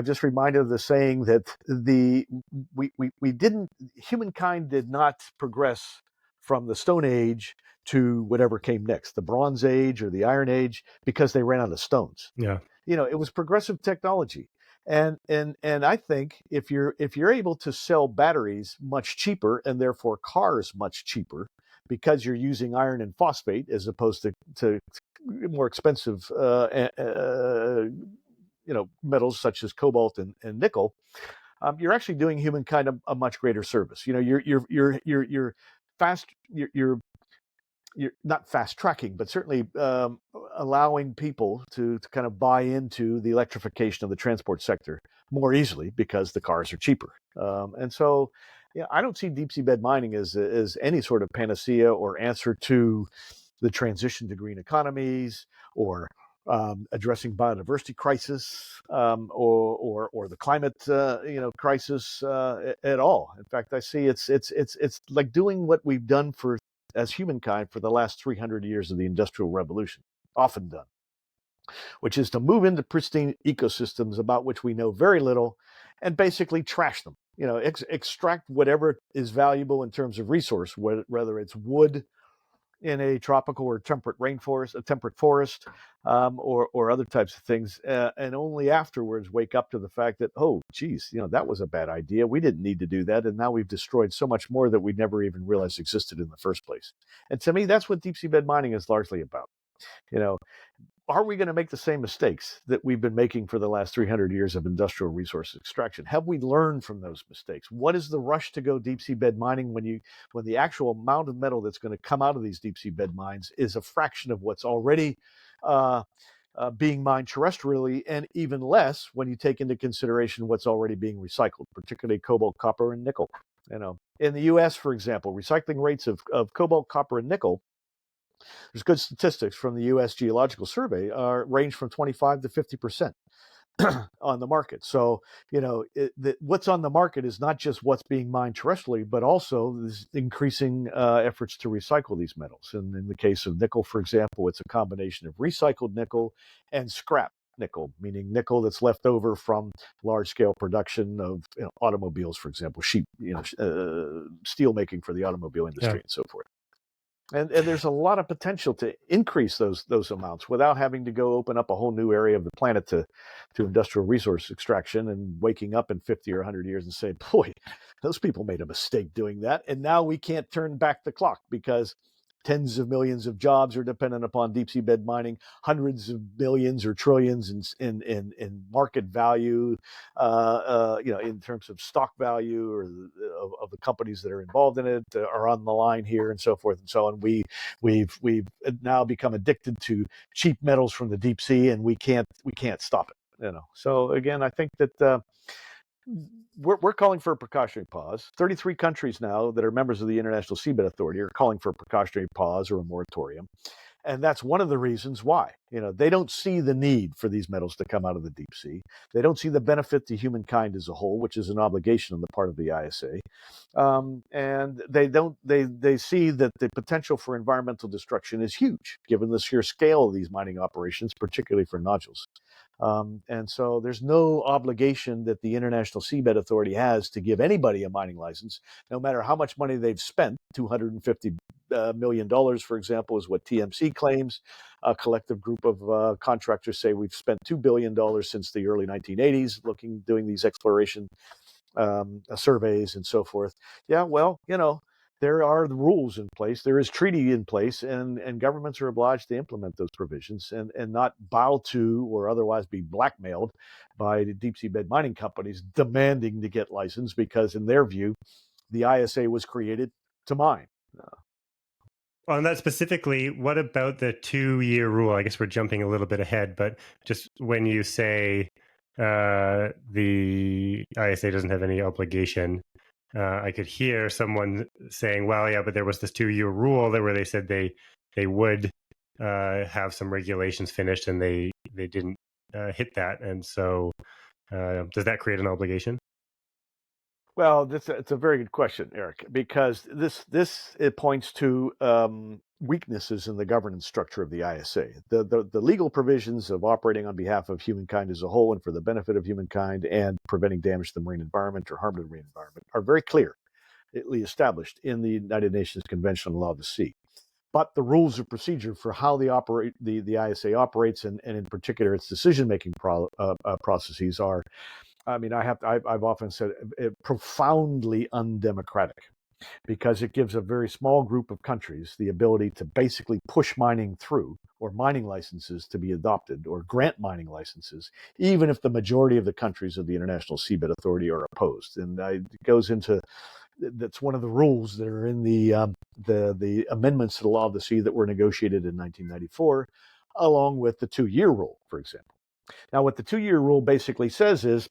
just reminded of the saying that humankind did not progress from the Stone Age to whatever came next, the Bronze Age or the Iron Age, because they ran out of stones. Yeah. It was progressive technology. And I think if you're able to sell batteries much cheaper and therefore cars much cheaper because you're using iron and phosphate as opposed to more expensive metals such as cobalt and nickel, you're actually doing humankind a much greater service. You're not fast tracking, but certainly allowing people to kind of buy into the electrification of the transport sector more easily because the cars are cheaper. And so, I don't see deep seabed mining as any sort of panacea or answer to the transition to green economies or addressing biodiversity crisis or the climate crisis at all. In fact, I see it's like doing what we've done as humankind for the last 300 years of the Industrial Revolution, often done, which is to move into pristine ecosystems about which we know very little and basically trash them. Extract whatever is valuable in terms of resource, whether it's wood in a tropical or temperate rainforest, a temperate forest, or other types of things, and only afterwards wake up to the fact that, oh, geez, that was a bad idea. We didn't need to do that, and now we've destroyed so much more that we never even realized existed in the first place. And to me, that's what deep seabed mining is largely about. Are we going to make the same mistakes that we've been making for the last 300 years of industrial resource extraction? Have we learned from those mistakes? What is the rush to go deep seabed mining when the actual amount of metal that's going to come out of these deep seabed mines is a fraction of what's already being mined terrestrially, and even less when you take into consideration what's already being recycled, particularly cobalt, copper, and nickel. In the U.S., for example, recycling rates of cobalt, copper, and nickel There's good statistics from the U.S. Geological Survey range from 25 to 50% on the market. So, what's on the market is not just what's being mined terrestrially, but also this increasing efforts to recycle these metals. And in the case of nickel, for example, it's a combination of recycled nickel and scrap nickel, meaning nickel that's left over from large-scale production of automobiles, for example, steel making for the automobile industry, and so forth. And there's a lot of potential to increase those amounts without having to go open up a whole new area of the planet to industrial resource extraction and waking up in 50 or 100 years and say, boy, those people made a mistake doing that. And now we can't turn back the clock because tens of millions of jobs are dependent upon deep seabed mining, hundreds of billions or trillions in market value, in terms of stock value or of the companies that are involved in it are on the line here, and so forth and so on. We've now become addicted to cheap metals from the deep sea, and we can't stop it. So again, I think that. We're calling for a precautionary pause. 33 countries now that are members of the International Seabed Authority are calling for a precautionary pause or a moratorium. And that's one of the reasons why. They don't see the need for these metals to come out of the deep sea. They don't see the benefit to humankind as a whole, which is an obligation on the part of the ISA. And they see that the potential for environmental destruction is huge, given the sheer scale of these mining operations, particularly for nodules. And so there's no obligation that the International Seabed Authority has to give anybody a mining license, no matter how much money they've spent. $250 million, for example, is what TMC claims. A collective group of contractors say we've spent $2 billion since the early 1980s doing these exploration surveys and so forth. Yeah, well, there are the rules in place. There is treaty in place, and governments are obliged to implement those provisions and not bow to or otherwise be blackmailed by the deep seabed mining companies demanding to get licensed because, in their view, the ISA was created to mine. On that specifically, what about the 2-year rule? I guess we're jumping a little bit ahead, but just when you say the ISA doesn't have any obligation, I could hear someone saying, well, yeah, but there was this 2-year rule where they said they would have some regulations finished and they didn't hit that. And so does that create an obligation? Well, it's a very good question, Eric, because it points to weaknesses in the governance structure of the ISA. The legal provisions of operating on behalf of humankind as a whole and for the benefit of humankind and preventing damage to the marine environment or harm to the marine environment are very clearly established in the United Nations Convention on the Law of the Sea. But the rules of procedure for how the ISA operates, and in particular its decision-making processes, are, I've often said, profoundly undemocratic, because it gives a very small group of countries the ability to basically push mining through, or mining licenses to be adopted, or grant mining licenses, even if the majority of the countries of the International Seabed Authority are opposed. And it goes into, that's one of the rules that are in the amendments to the Law of the Sea that were negotiated in 1994, along with the 2-year rule, for example. Now, what the 2-year rule basically says is,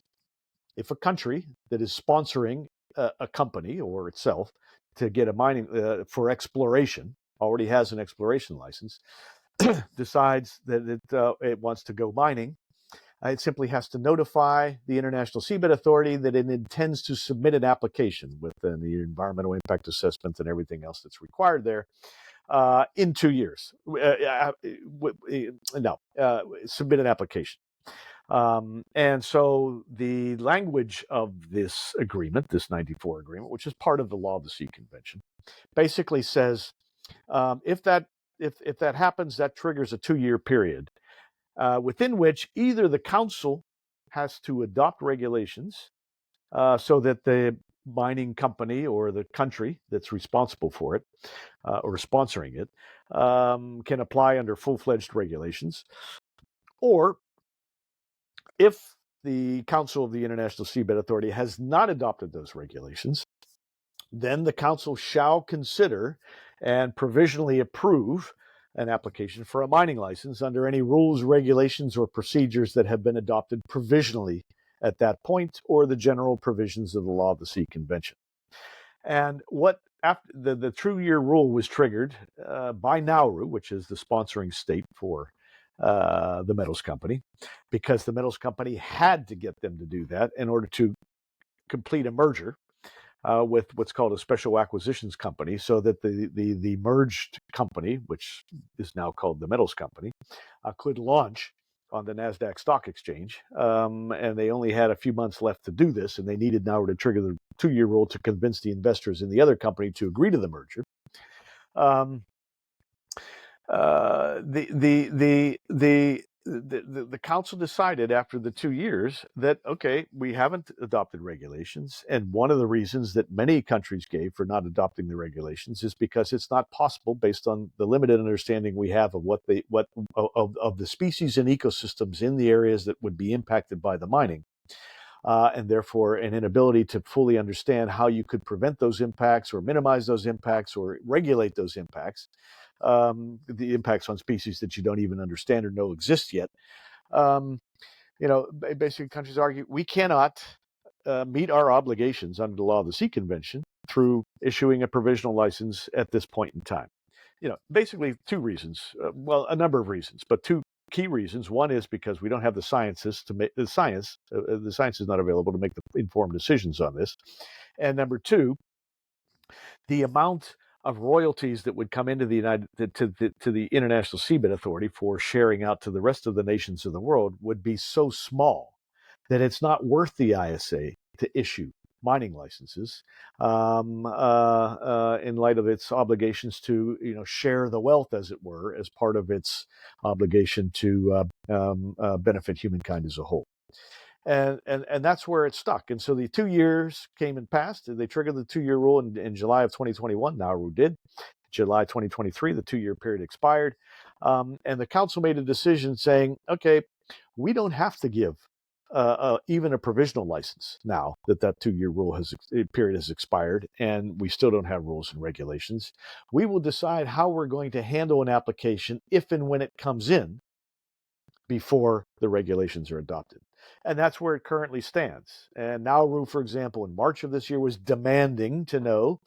if a country that is sponsoring a company or itself to get a mining for exploration, already has an exploration license, decides that it wants to go mining, it simply has to notify the International Seabed Authority that it intends to submit an application with the environmental impact assessment and everything else that's required there in 2 years. Submit an application. And so the language of this agreement, this 94 agreement, which is part of the Law of the Sea Convention, basically says if that happens, that triggers a 2-year period within which either the Council has to adopt regulations so that the mining company or the country that's responsible for it or sponsoring it can apply under full-fledged regulations, or if the Council of the International Seabed Authority has not adopted those regulations, then the Council shall consider and provisionally approve an application for a mining license under any rules, regulations, or procedures that have been adopted provisionally at that point, or the general provisions of the Law of the Sea Convention. And what after the 2-year rule was triggered by Nauru, which is the sponsoring state for the metals company, because the metals company had to get them to do that in order to complete a merger with what's called a special acquisitions company, so that the merged company, which is now called the metals company, could launch on the NASDAQ stock exchange. And they only had a few months left to do this, and they needed now to trigger the 2-year rule to convince the investors in the other company to agree to the merger. Um, the council decided after the 2 years that, okay, we haven't adopted regulations, and one of the reasons that many countries gave for not adopting the regulations is because it's not possible, based on the limited understanding we have of of the species and ecosystems in the areas that would be impacted by the mining. And therefore an inability to fully understand how you could prevent those impacts or minimize those impacts or regulate those impacts, the impacts on species that you don't even understand or know exist yet. Basically countries argue we cannot meet our obligations under the Law of the Sea Convention through issuing a provisional license at this point in time. Basically two reasons, a number of reasons, but two key reasons. One is because we don't have the sciences to make the science is not available to make the informed decisions on this. And number two, the amount of royalties that would come into the the International Seabed Authority for sharing out to the rest of the nations of the world would be so small that it's not worth the ISA to issue mining licenses in light of its obligations to share the wealth, as it were, as part of its obligation to benefit humankind as a whole. And that's where it stuck. And so the 2 years came and passed. They triggered the 2-year rule in July of 2021. Nauru did. July 2023, the 2-year period expired. And the council made a decision saying, okay, we don't have to give even a provisional license now that 2-year rule period has expired, and we still don't have rules and regulations. We will decide how we're going to handle an application if and when it comes in before the regulations are adopted. And that's where it currently stands. And Nauru, for example, in March of this year was demanding to know,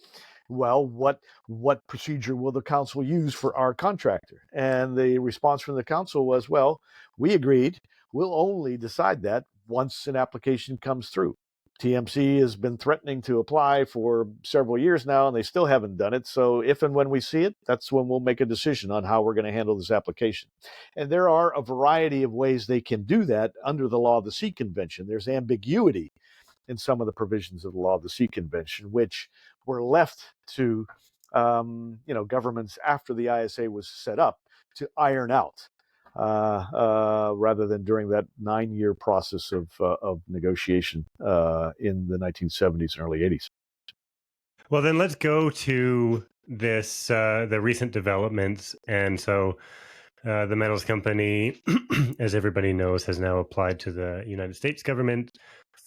well, what procedure will the council use for our contractor? And the response from the council was, well, we agreed. We'll only decide that once an application comes through. TMC has been threatening to apply for several years now, and they still haven't done it. So if and when we see it, that's when we'll make a decision on how we're going to handle this application. And there are a variety of ways they can do that under the Law of the Sea Convention. There's ambiguity in some of the provisions of the Law of the Sea Convention, which were left to governments after the ISA was set up to iron out, rather than during that 9-year process of negotiation in the 1970s and early 80s. Well, then let's go to this, the recent developments. And so the metals company, as everybody knows, has now applied to the United States government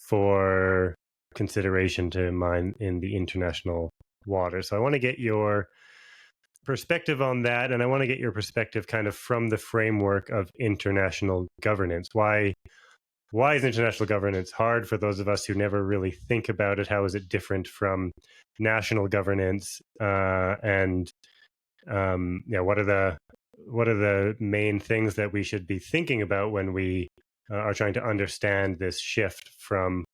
for consideration to mine in the international waters. So I want to get your perspective on that, and I want to get your perspective kind of from the framework of international governance. Why is international governance hard for those of us who never really think about it? How is it different from national governance? What are the main things that we should be thinking about when we are trying to understand this shift from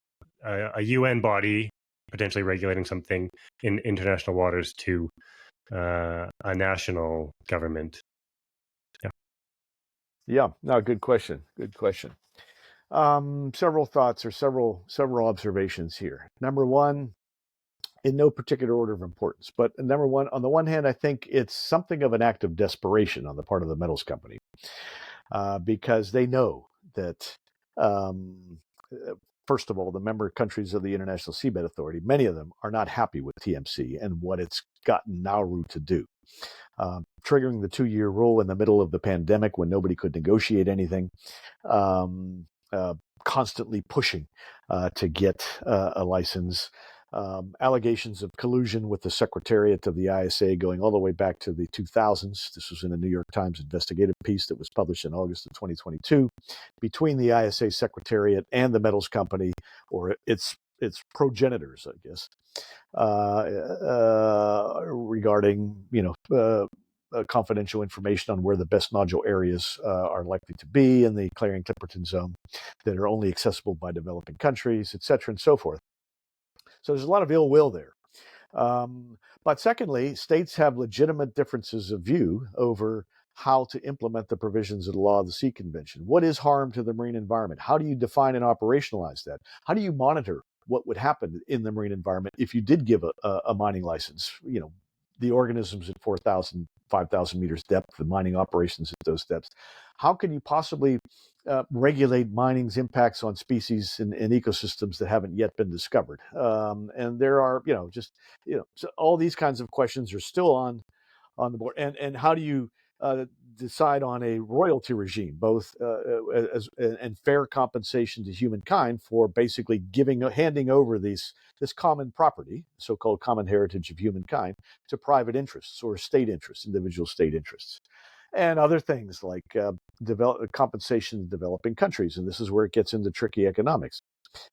a UN body potentially regulating something in international waters to a national government? No, good question. Several thoughts or several observations here. Number one, in no particular order of importance, but number one, on the one hand, I think it's something of an act of desperation on the part of the metals company, because they know that, first of all, the member countries of the International Seabed Authority, many of them are not happy with TMC and what it's gotten Nauru to do. Triggering the 2-year rule in the middle of the pandemic when nobody could negotiate anything, constantly pushing to get a license, allegations of collusion with the Secretariat of the ISA going all the way back to the 2000s. This was in a New York Times investigative piece that was published in August of 2022 between the ISA Secretariat and the metals company, or its its progenitors, I guess, regarding confidential information on where the best nodule areas are likely to be in the Clarion-Clipperton Zone that are only accessible by developing countries, et cetera, and so forth. So there's a lot of ill will there. But secondly, states have legitimate differences of view over how to implement the provisions of the Law of the Sea Convention. What is harm to the marine environment? How do you define and operationalize that? How do you monitor what would happen in the marine environment if you did give a mining license? The organisms at 4,000, 5,000 meters depth, the mining operations at those depths. How can you possibly regulate mining's impacts on species and ecosystems that haven't yet been discovered? And there are, so all these kinds of questions are still on the board. And how do you decide on a royalty regime, both and fair compensation to humankind for basically handing over this common property, so-called common heritage of humankind, to private interests or state interests, individual state interests, and other things like compensation to developing countries. And this is where it gets into tricky economics.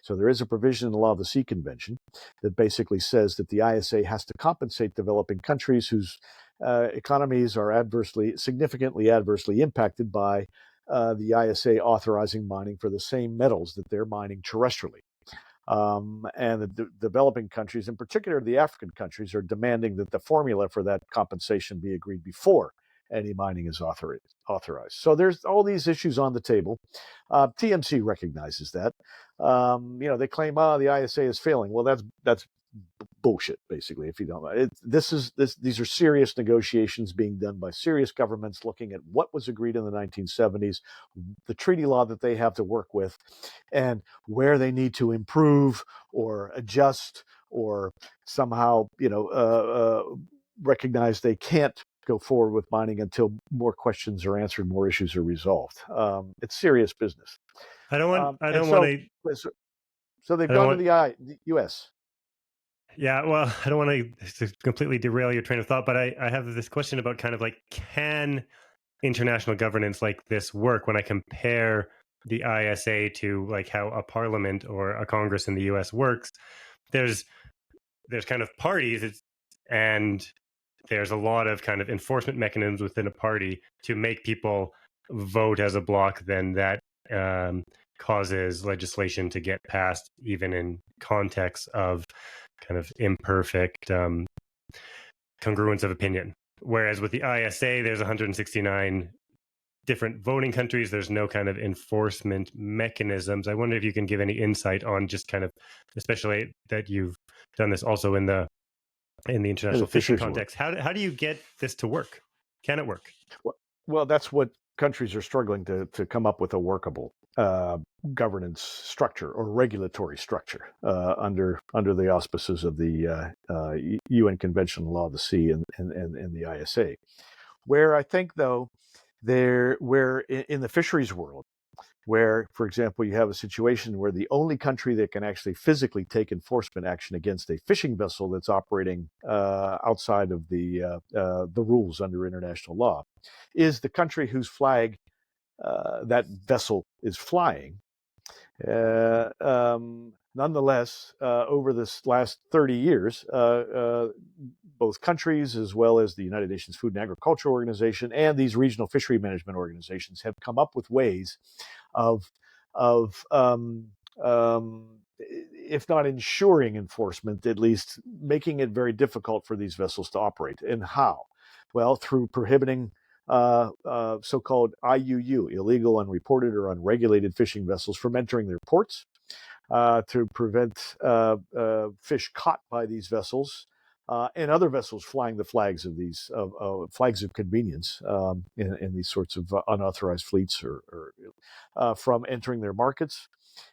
So there is a provision in the Law of the Sea Convention that basically says that the ISA has to compensate developing countries whose economies are significantly adversely impacted by the ISA authorizing mining for the same metals that they're mining terrestrially. And the developing countries, in particular the African countries, are demanding that the formula for that compensation be agreed before any mining is authorized. So there's all these issues on the table. TMC recognizes that. They claim, the ISA is failing. Well, that's bullshit, basically, if you don't know. These are serious negotiations being done by serious governments looking at what was agreed in the 1970s, the treaty law that they have to work with, and where they need to improve or adjust or somehow, recognize they can't go forward with mining until more questions are answered, more issues are resolved. It's serious business. I don't want So they've gone to the U.S. Yeah, well, I don't want to completely derail your train of thought, but I have this question about kind of like, can international governance like this work when I compare the ISA to like how a parliament or a Congress in the US works? There's kind of parties, and there's a lot of kind of enforcement mechanisms within a party to make people vote as a block, then that causes legislation to get passed, even in context of kind of imperfect congruence of opinion. Whereas with the ISA, there's 169 different voting countries. There's no kind of enforcement mechanisms. I wonder if you can give any insight on just kind of, especially that you've done this also in the international fishing context. How do you get this to work? Can it work? Well, that's what countries are struggling to come up with a workable governance structure or regulatory structure under the auspices of the UN Convention on the Law of the Sea and the ISA. Where I think, though, where in the fisheries world, where, for example, you have a situation where the only country that can actually physically take enforcement action against a fishing vessel that's operating outside of the rules under international law is the country whose flag that vessel is flying. Nonetheless, over this last 30 years, both countries, as well as the United Nations Food and Agriculture Organization and these regional fishery management organizations, have come up with ways of if not ensuring enforcement, at least making it very difficult for these vessels to operate. And how? Well, through prohibiting so-called IUU, illegal, unreported, or unregulated fishing vessels from entering their ports, to prevent fish caught by these vessels and other vessels flying the flags of these flags of convenience in these sorts of unauthorized fleets or from entering their markets,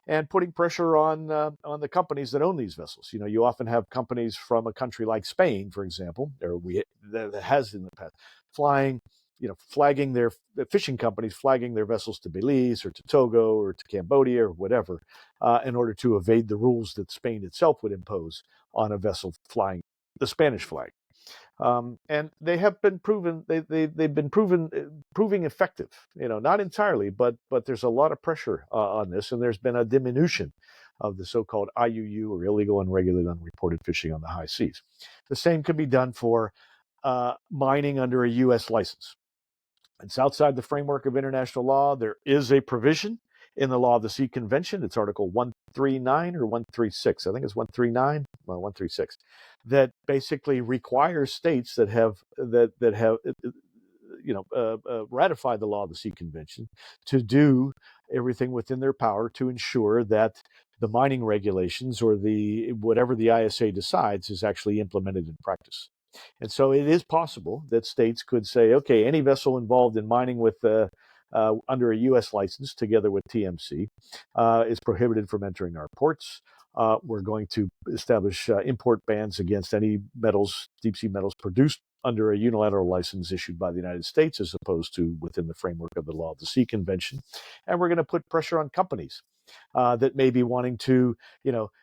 and putting pressure on the companies that own these vessels. You often have companies from a country like Spain, for example, that has in the past flagging their fishing companies, flagging their vessels to Belize or to Togo or to Cambodia or whatever, in order to evade the rules that Spain itself would impose on a vessel flying the Spanish flag. And they have been proven, they've been proving effective, not entirely, but there's a lot of pressure on this, and there's been a diminution of the so-called IUU, or illegal, unregulated, unreported fishing on the high seas. The same could be done for mining under a U.S. license. It's outside the framework of international law. There is a provision in the Law of the Sea Convention. It's Article 139 or 136. I think it's 139, well, 136, that basically requires states that have ratified the Law of the Sea Convention to do everything within their power to ensure that the mining regulations, or the whatever the ISA decides, is actually implemented in practice. And so it is possible that states could say, okay, any vessel involved in mining with under a U.S. license, together with TMC, is prohibited from entering our ports. We're going to establish import bans against any metals, deep sea metals, produced under a unilateral license issued by the United States, as opposed to within the framework of the Law of the Sea Convention. And we're going to put pressure on companies that may be wanting to,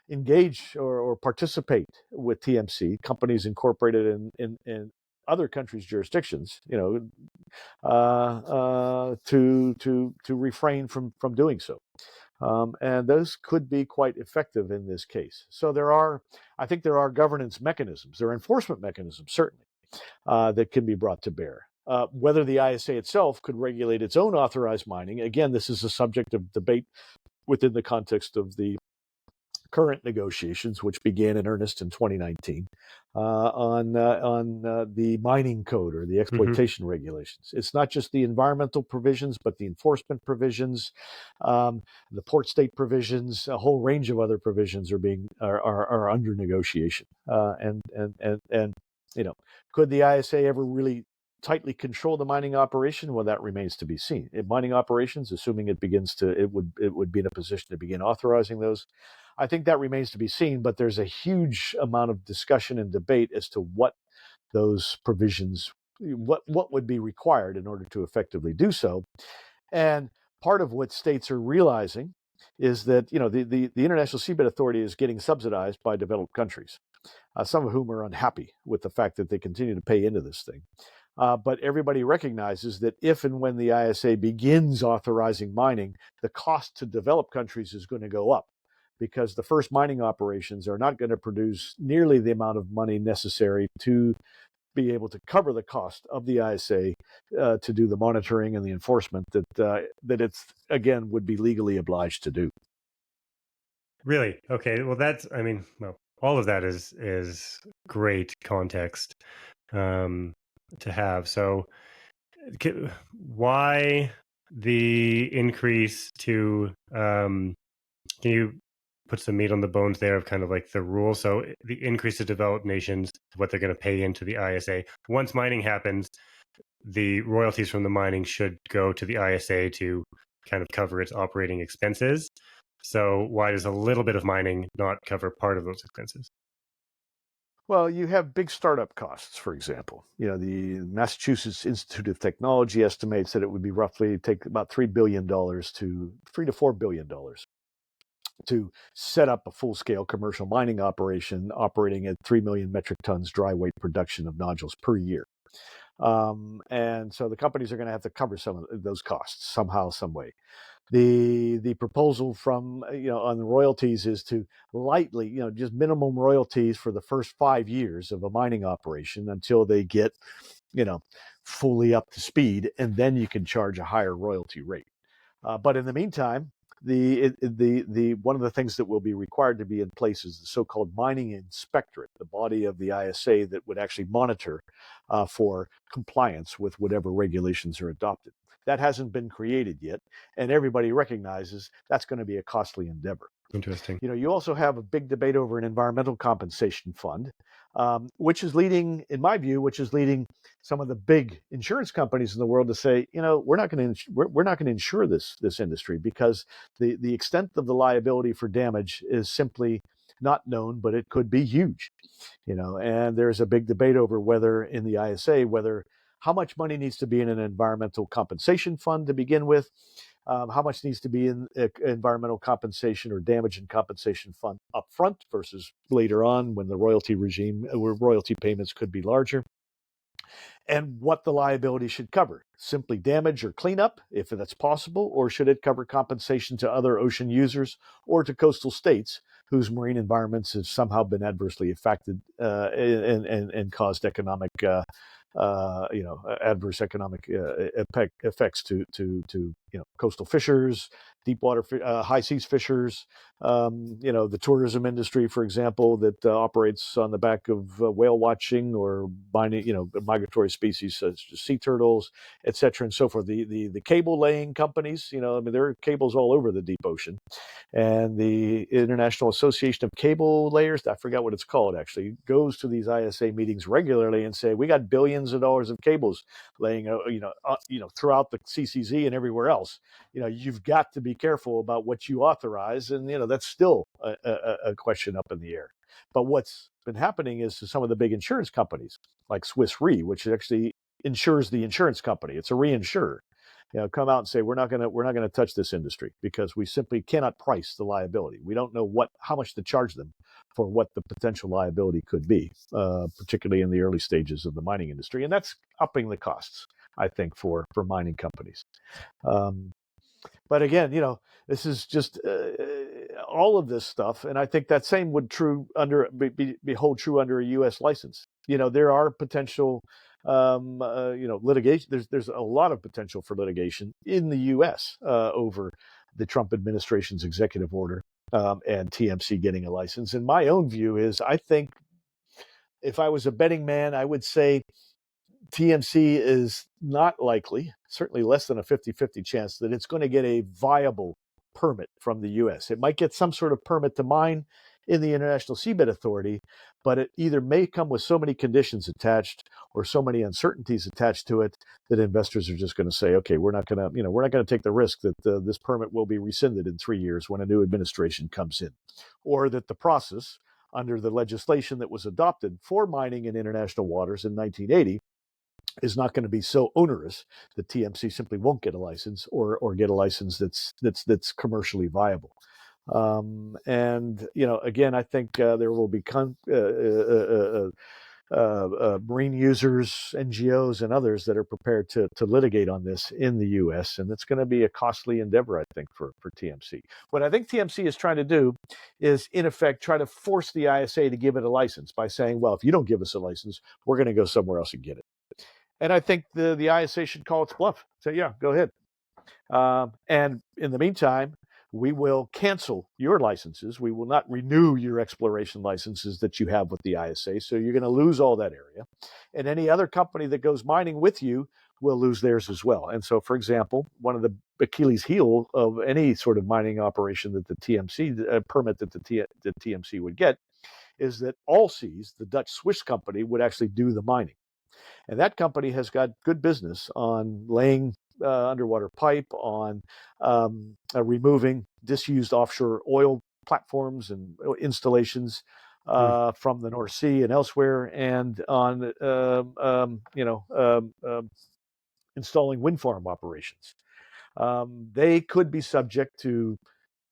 engage or participate with TMC, companies incorporated in other countries' jurisdictions, to refrain from doing so. And those could be quite effective in this case. So I think there are governance mechanisms, there are enforcement mechanisms, certainly, that can be brought to bear. Whether the ISA itself could regulate its own authorized mining, again, this is a subject of debate within the context of the current negotiations, which began in earnest in 2019, on the mining code, or the exploitation regulations. It's not just the environmental provisions, but the enforcement provisions, the port state provisions, a whole range of other provisions are under negotiation. And could the ISA ever really tightly control the mining operation? Well, that remains to be seen. In mining operations, assuming it would be in a position to begin authorizing those, I think that remains to be seen. But there's a huge amount of discussion and debate as to what those provisions, what would be required in order to effectively do so. And part of what states are realizing is that the International Seabed Authority is getting subsidized by developed countries, some of whom are unhappy with the fact that they continue to pay into this thing. But everybody recognizes that if and when the ISA begins authorizing mining, the cost to developed countries is going to go up, because the first mining operations are not going to produce nearly the amount of money necessary to be able to cover the cost of the ISA to do the monitoring and the enforcement that it's, again, would be legally obliged to do. Really? Okay. Well, all of that is great context to have. So, why the increase to? Can you put some meat on the bones there of kind of like the rule? So, the increase to developed nations, what they're going to pay into the ISA. Once mining happens, the royalties from the mining should go to the ISA to kind of cover its operating expenses. So why does a little bit of mining not cover part of those expenses? Well, you have big startup costs, for example. The Massachusetts Institute of Technology estimates that it would be roughly take about $3 to $4 billion to set up a full-scale commercial mining operation operating at 3 million metric tons dry weight production of nodules per year. And so the companies are going to have to cover some of those costs somehow, some way. The proposal from on the royalties is to lightly, just minimum royalties for the first 5 years of a mining operation until they get fully up to speed, and then you can charge a higher royalty rate. But in the meantime, the one of the things that will be required to be in place is the so-called mining inspectorate, the body of the ISA that would actually monitor for compliance with whatever regulations are adopted. That hasn't been created yet, and everybody recognizes that's going to be a costly endeavor. Interesting. You also have a big debate over an environmental compensation fund, which is leading some of the big insurance companies in the world to say, we're not going to insure this industry, because the extent of the liability for damage is simply not known, but it could be huge. And there's a big debate over whether in the ISA, how much money needs to be in an environmental compensation fund to begin with, how much needs to be in environmental compensation or damage and compensation fund upfront versus later on when the royalty payments could be larger. and what the liability should cover. Simply damage or cleanup, if that's possible, or should it cover compensation to other ocean users or to coastal states whose marine environments have somehow been adversely affected and caused economic adverse economic effects to coastal fishers, deep water, high seas fishers, the tourism industry, for example, that operates on the back of whale watching or binding, migratory species such as sea turtles, et cetera, and so forth. The cable laying companies, there are cables all over the deep ocean. And the International Association of Cable Layers, I forgot what it's called actually, goes to these ISA meetings regularly and say, we got billions of dollars of cables laying, throughout the CCZ and everywhere else. You've got to be careful about what you authorize, and that's still a question up in the air. But what's been happening is some of the big insurance companies, like Swiss Re, which actually insures the insurance company, it's a reinsurer, come out and say we're not going to touch this industry because we simply cannot price the liability. We don't know how much to charge them for what the potential liability could be, particularly in the early stages of the mining industry, and that's upping the costs, I think, for mining companies. But again, this is just all of this stuff, and I think that same would hold true under a U.S. license. There are potential, litigation. There's a lot of potential for litigation in the U.S. Over the Trump administration's executive order and TMC getting a license. And my own view is, I think, if I was a betting man, I would say TMC is not likely, certainly less than a 50-50 chance, that it's going to get a viable permit from the U.S. It might get some sort of permit to mine in the International Seabed Authority, but it either may come with so many conditions attached or so many uncertainties attached to it that investors are just going to say, okay, we're not going to take the risk that this permit will be rescinded in 3 years when a new administration comes in, or that the process under the legislation that was adopted for mining in international waters in 1980 is not going to be so onerous that TMC simply won't get a license or get a license that's commercially viable. And again, I think there will be marine users, NGOs, and others that are prepared to litigate on this in the U.S., and it's going to be a costly endeavor, I think, for TMC. What I think TMC is trying to do is, in effect, try to force the ISA to give it a license by saying, well, if you don't give us a license, we're going to go somewhere else and get it. And I think the ISA should call its bluff. Say, yeah, go ahead. And in the meantime, we will cancel your licenses. We will not renew your exploration licenses that you have with the ISA. So you're going to lose all that area. And any other company that goes mining with you will lose theirs as well. And so, for example, one of the Achilles heel of any sort of mining operation that the TMC permit that the TMC would get is that Allseas, the Dutch Swiss company, would actually do the mining. And that company has got good business on laying underwater pipe, on removing disused offshore oil platforms and installations from the North Sea and elsewhere, and on installing wind farm operations. They could be subject to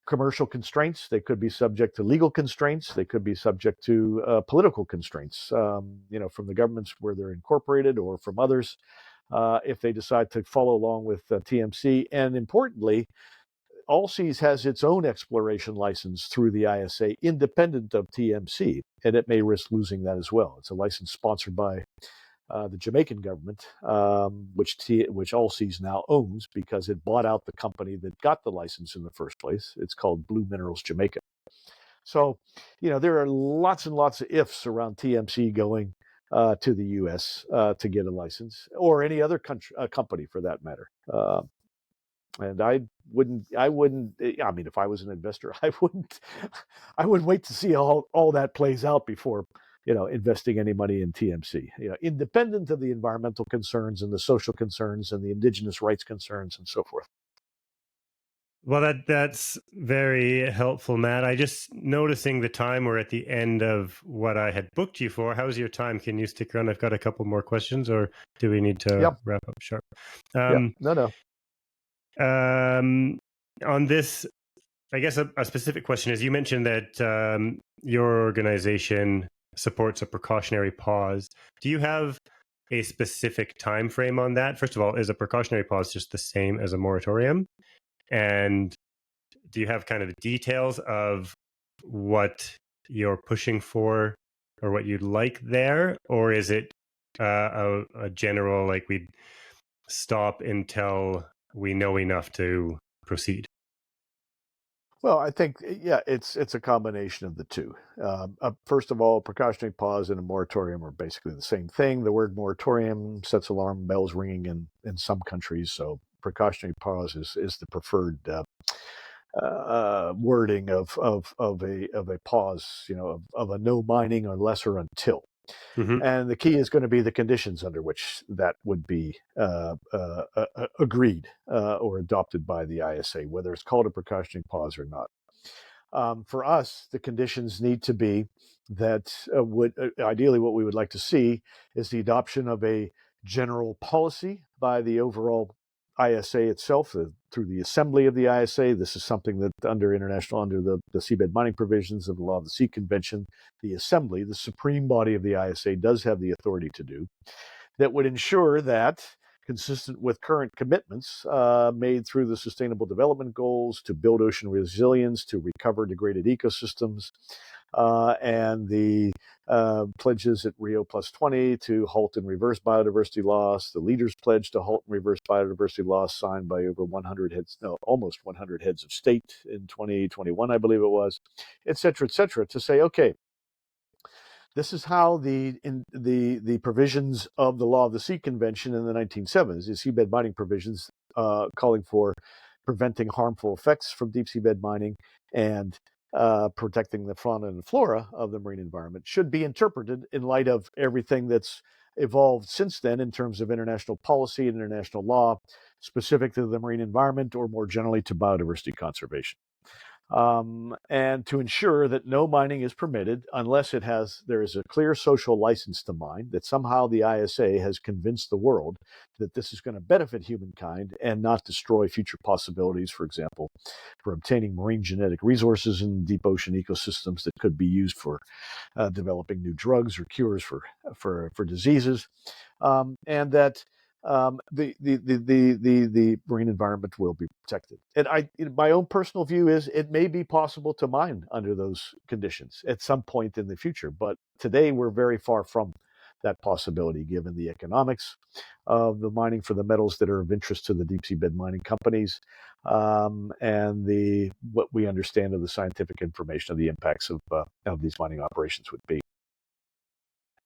commercial constraints. They could be subject to legal constraints. They could be subject to political constraints, from the governments where they're incorporated or from others, if they decide to follow along with TMC. And importantly, Allseas has its own exploration license through the ISA, independent of TMC, and it may risk losing that as well. It's a license sponsored by the Jamaican government, which Allseas now owns because it bought out the company that got the license in the first place. It's called Blue Minerals Jamaica. So, there are lots and lots of ifs around TMC going to the U.S. To get a license, or any other company for that matter. And I mean, if I was an investor, I wouldn't wait to see all that plays out before investing any money in TMC, independent of the environmental concerns and the social concerns and the indigenous rights concerns and so forth. Well, that's very helpful, Matt. I just noticing the time. We're at the end of what I had booked you for. How's your time? Can you stick around? I've got a couple more questions, or do we need to wrap up sharp? No. On this, I guess a specific question is, you mentioned that your organization supports a precautionary pause. Do you have a specific time frame on that? First of all, is a precautionary pause just the same as a moratorium? And do you have kind of details of what you're pushing for or what you'd like there? Or is it a general, like we'd stop until we know enough to proceed? Well, I think, yeah, it's a combination of the two. First of all, precautionary pause and a moratorium are basically the same thing. The word moratorium sets alarm bells ringing in some countries, so precautionary pause is the preferred wording of a pause, of a no mining unless or until. Mm-hmm. And the key is going to be the conditions under which that would be agreed or adopted by the ISA, whether it's called a precautionary pause or not. For us, the conditions need to be that would ideally what we would like to see is the adoption of a general policy by the overall ISA itself through the assembly of the ISA. This is something that under the seabed mining provisions of the Law of the Sea Convention, the assembly, the supreme body of the ISA, does have the authority to do that would ensure that, consistent with current commitments made through the Sustainable Development Goals to build ocean resilience, to recover degraded ecosystems, and the pledges at Rio Plus 20 to halt and reverse biodiversity loss, the leaders' pledge to halt and reverse biodiversity loss signed by over 100 heads, no, almost 100 heads of state in 2021, I believe it was, et cetera, to say, okay, this is how the provisions of the Law of the Sea Convention in the 1970s, the seabed mining provisions calling for preventing harmful effects from deep seabed mining and protecting the fauna and flora of the marine environment, should be interpreted in light of everything that's evolved since then in terms of international policy and international law specific to the marine environment or more generally to biodiversity conservation. And to ensure that no mining is permitted unless there is a clear social license to mine, that somehow the ISA has convinced the world that this is going to benefit humankind and not destroy future possibilities, for example, for obtaining marine genetic resources in deep ocean ecosystems that could be used for developing new drugs or cures for diseases, and that the marine environment will be protected. And my own personal view is it may be possible to mine under those conditions at some point in the future, but today we're very far from that possibility, given the economics of the mining for the metals that are of interest to the deep seabed mining companies, and what we understand of the scientific information of the impacts of these mining operations would be.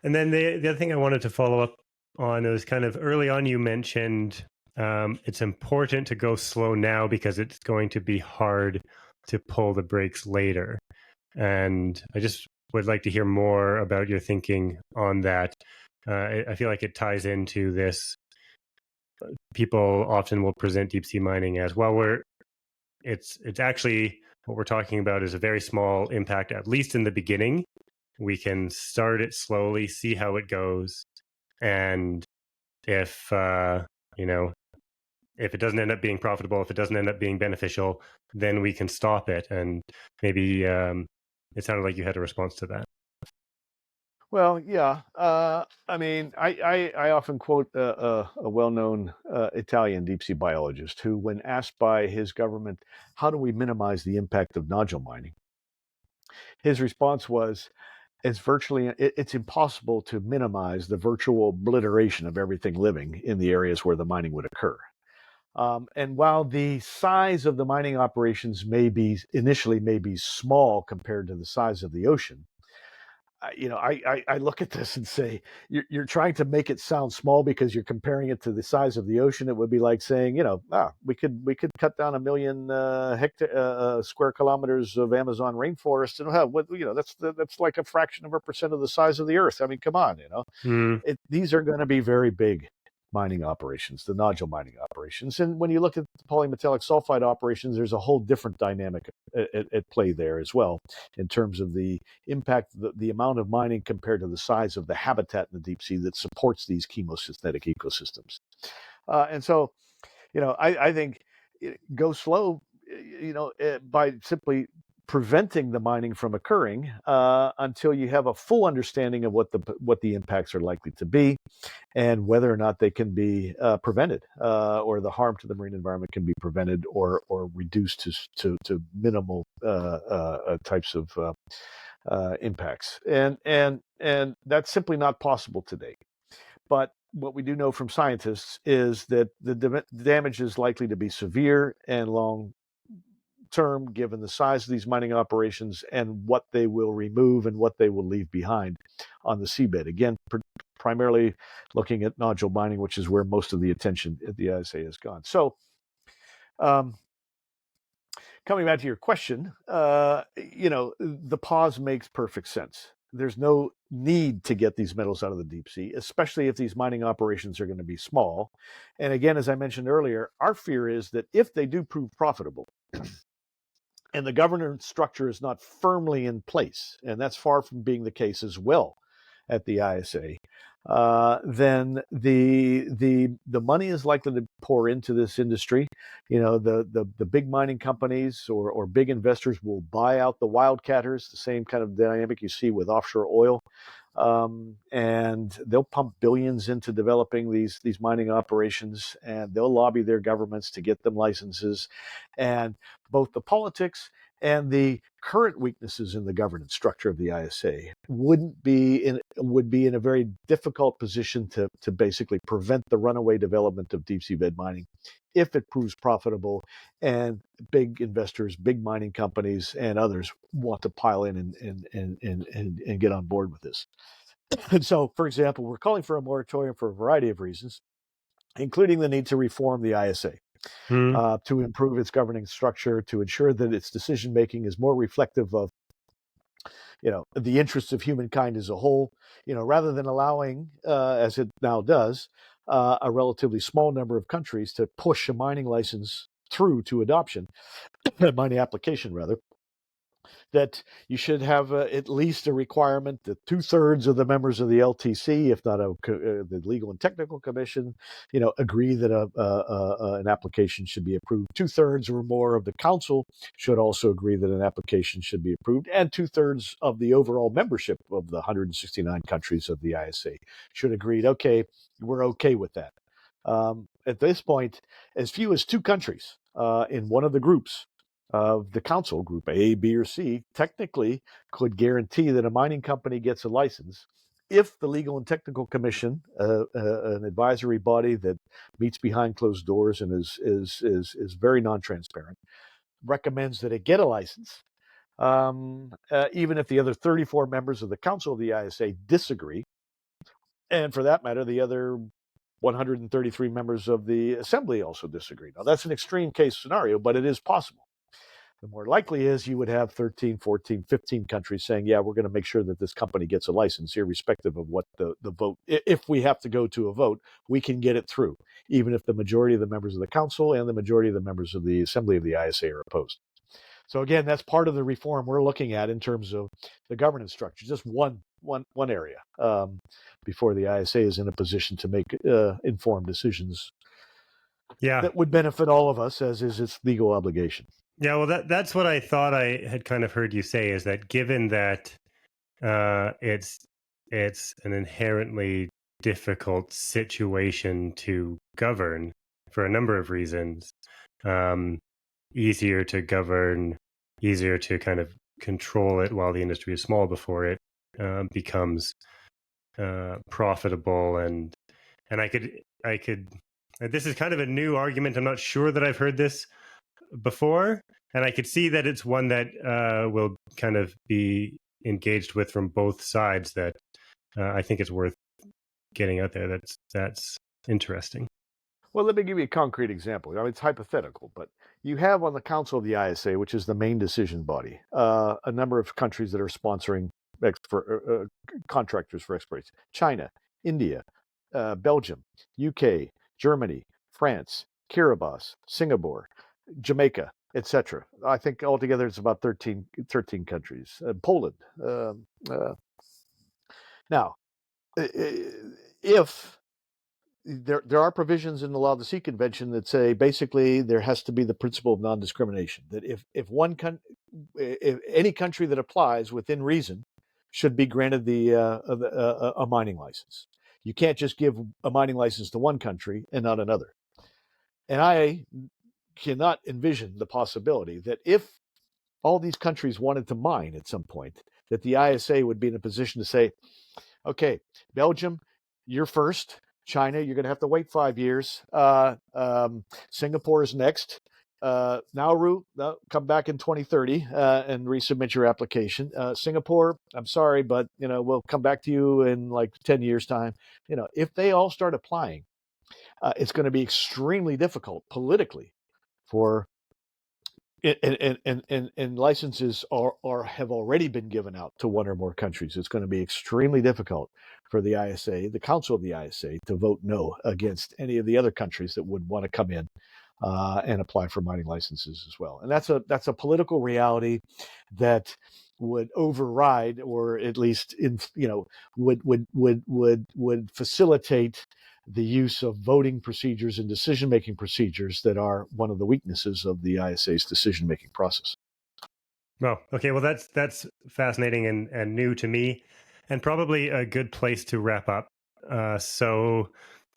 And then the other thing I wanted to follow up on is kind of early on, you mentioned it's important to go slow now because it's going to be hard to pull the brakes later. And I just would like to hear more about your thinking on that. I feel like it ties into this. People often will present deep sea mining as, well, it's actually what we're talking about is a very small impact, at least in the beginning. We can start it slowly, see how it goes, and if if it doesn't end up being profitable, if it doesn't end up being beneficial, then we can stop it. And maybe it sounded like you had a response to that. Well, yeah. I mean, I often quote a well-known Italian deep sea biologist who, when asked by his government, how do we minimize the impact of nodule mining? His response was, it's impossible to minimize the virtual obliteration of everything living in the areas where the mining would occur. And while the size of the mining operations initially may be small compared to the size of the ocean, I look at this and say, you're trying to make it sound small because you're comparing it to the size of the ocean. It would be like saying, we could cut down 1 million square kilometers of Amazon rainforest and that's like a fraction of a percent of the size of the Earth. I mean, come on, Mm. these are going to be very big mining operations, the nodule mining operations. And when you look at the polymetallic sulfide operations, there's a whole different dynamic at play there as well, in terms of the impact, the amount of mining compared to the size of the habitat in the deep sea that supports these chemosynthetic ecosystems. And so, I think go slow, by simply preventing the mining from occurring until you have a full understanding of what the impacts are likely to be, and whether or not they can be prevented, or the harm to the marine environment can be prevented or reduced to minimal types of impacts. And that's simply not possible today. But what we do know from scientists is that the damage is likely to be severe and long term, given the size of these mining operations and what they will remove and what they will leave behind on the seabed. Again, primarily looking at nodule mining, which is where most of the attention at the ISA has gone. So, coming back to your question, the pause makes perfect sense. There's no need to get these metals out of the deep sea, especially if these mining operations are going to be small. And again, as I mentioned earlier, our fear is that if they do prove profitable, and the governance structure is not firmly in place, and that's far from being the case as well at the ISA, then the money is likely to pour into this industry. The big mining companies or big investors will buy out the wildcatters, the same kind of dynamic you see with offshore oil. And they'll pump billions into developing these mining operations, and they'll lobby their governments to get them licenses. And both the politics and the current weaknesses in the governance structure of the ISA would be in a very difficult position to basically prevent the runaway development of deep seabed mining if it proves profitable and big investors, big mining companies, and others want to pile in and get on board with this. And so, for example, we're calling for a moratorium for a variety of reasons, including the need to reform the ISA. To improve its governing structure, to ensure that its decision making is more reflective of the interests of humankind as a whole, rather than allowing, as it now does, a relatively small number of countries to push a mining license through to adoption, a mining application rather. That you should have at least a requirement that 2/3 of the members of the LTC, if not the Legal and Technical Commission, agree that an application should be approved. 2/3 or more of the council should also agree that an application should be approved, and 2/3 of the overall membership of the 169 countries of the ISA should agree. Okay, we're okay with that. At this point, as few as 2 countries in one of the groups of the council, group A, B, or C, technically could guarantee that a mining company gets a license if the Legal and Technical Commission, an advisory body that meets behind closed doors and is very non-transparent, recommends that it get a license. Even if the other 34 members of the council of the ISA disagree, and for that matter, the other 133 members of the assembly also disagree. Now, that's an extreme case scenario, but it is possible. The more likely is you would have 13, 14, 15 countries saying, yeah, we're going to make sure that this company gets a license, irrespective of what the vote. If we have to go to a vote, we can get it through, even if the majority of the members of the council and the majority of the members of the assembly of the ISA are opposed. So again, that's part of the reform we're looking at in terms of the governance structure, just one area, before the ISA is in a position to make informed decisions that would benefit all of us, as is its legal obligation. Yeah, well, that's what I thought I had kind of heard you say, is that given that it's an inherently difficult situation to govern for a number of reasons, easier to govern, easier to kind of control it while the industry is small before it becomes profitable, and I could this is kind of a new argument. I'm not sure that I've heard this before, and I could see that it's one that will kind of be engaged with from both sides, that I think it's worth getting out there. That's interesting. Well, let me give you a concrete example. It's hypothetical, but you have on the Council of the ISA, which is the main decision body, a number of countries that are sponsoring contractors for exploration: China, India, Belgium, UK, Germany, France, Kiribati, Singapore, Jamaica, etc. I think altogether it's about 13 countries. Poland. Now, if there are provisions in the Law of the Sea Convention that say basically there has to be the principle of non-discrimination. That if any country that applies within reason should be granted a mining license. You can't just give a mining license to one country and not another. And I cannot envision the possibility that if all these countries wanted to mine at some point, that the ISA would be in a position to say, okay, Belgium, you're first. China, you're going to have to wait 5 years. Singapore is next. Nauru, come back in 2030 and resubmit your application. Singapore, I'm sorry, but we'll come back to you in like 10 years' time. If they all start applying, it's going to be extremely difficult politically for and licenses are have already been given out to one or more countries. It's going to be extremely difficult for the ISA, the Council of the ISA, to vote no against any of the other countries that would want to come in and apply for mining licenses as well. And that's a political reality that would override, or at least would facilitate the use of voting procedures and decision-making procedures that are one of the weaknesses of the ISA's decision-making process. Well, okay. Well, that's fascinating and new to me, and probably a good place to wrap up. So,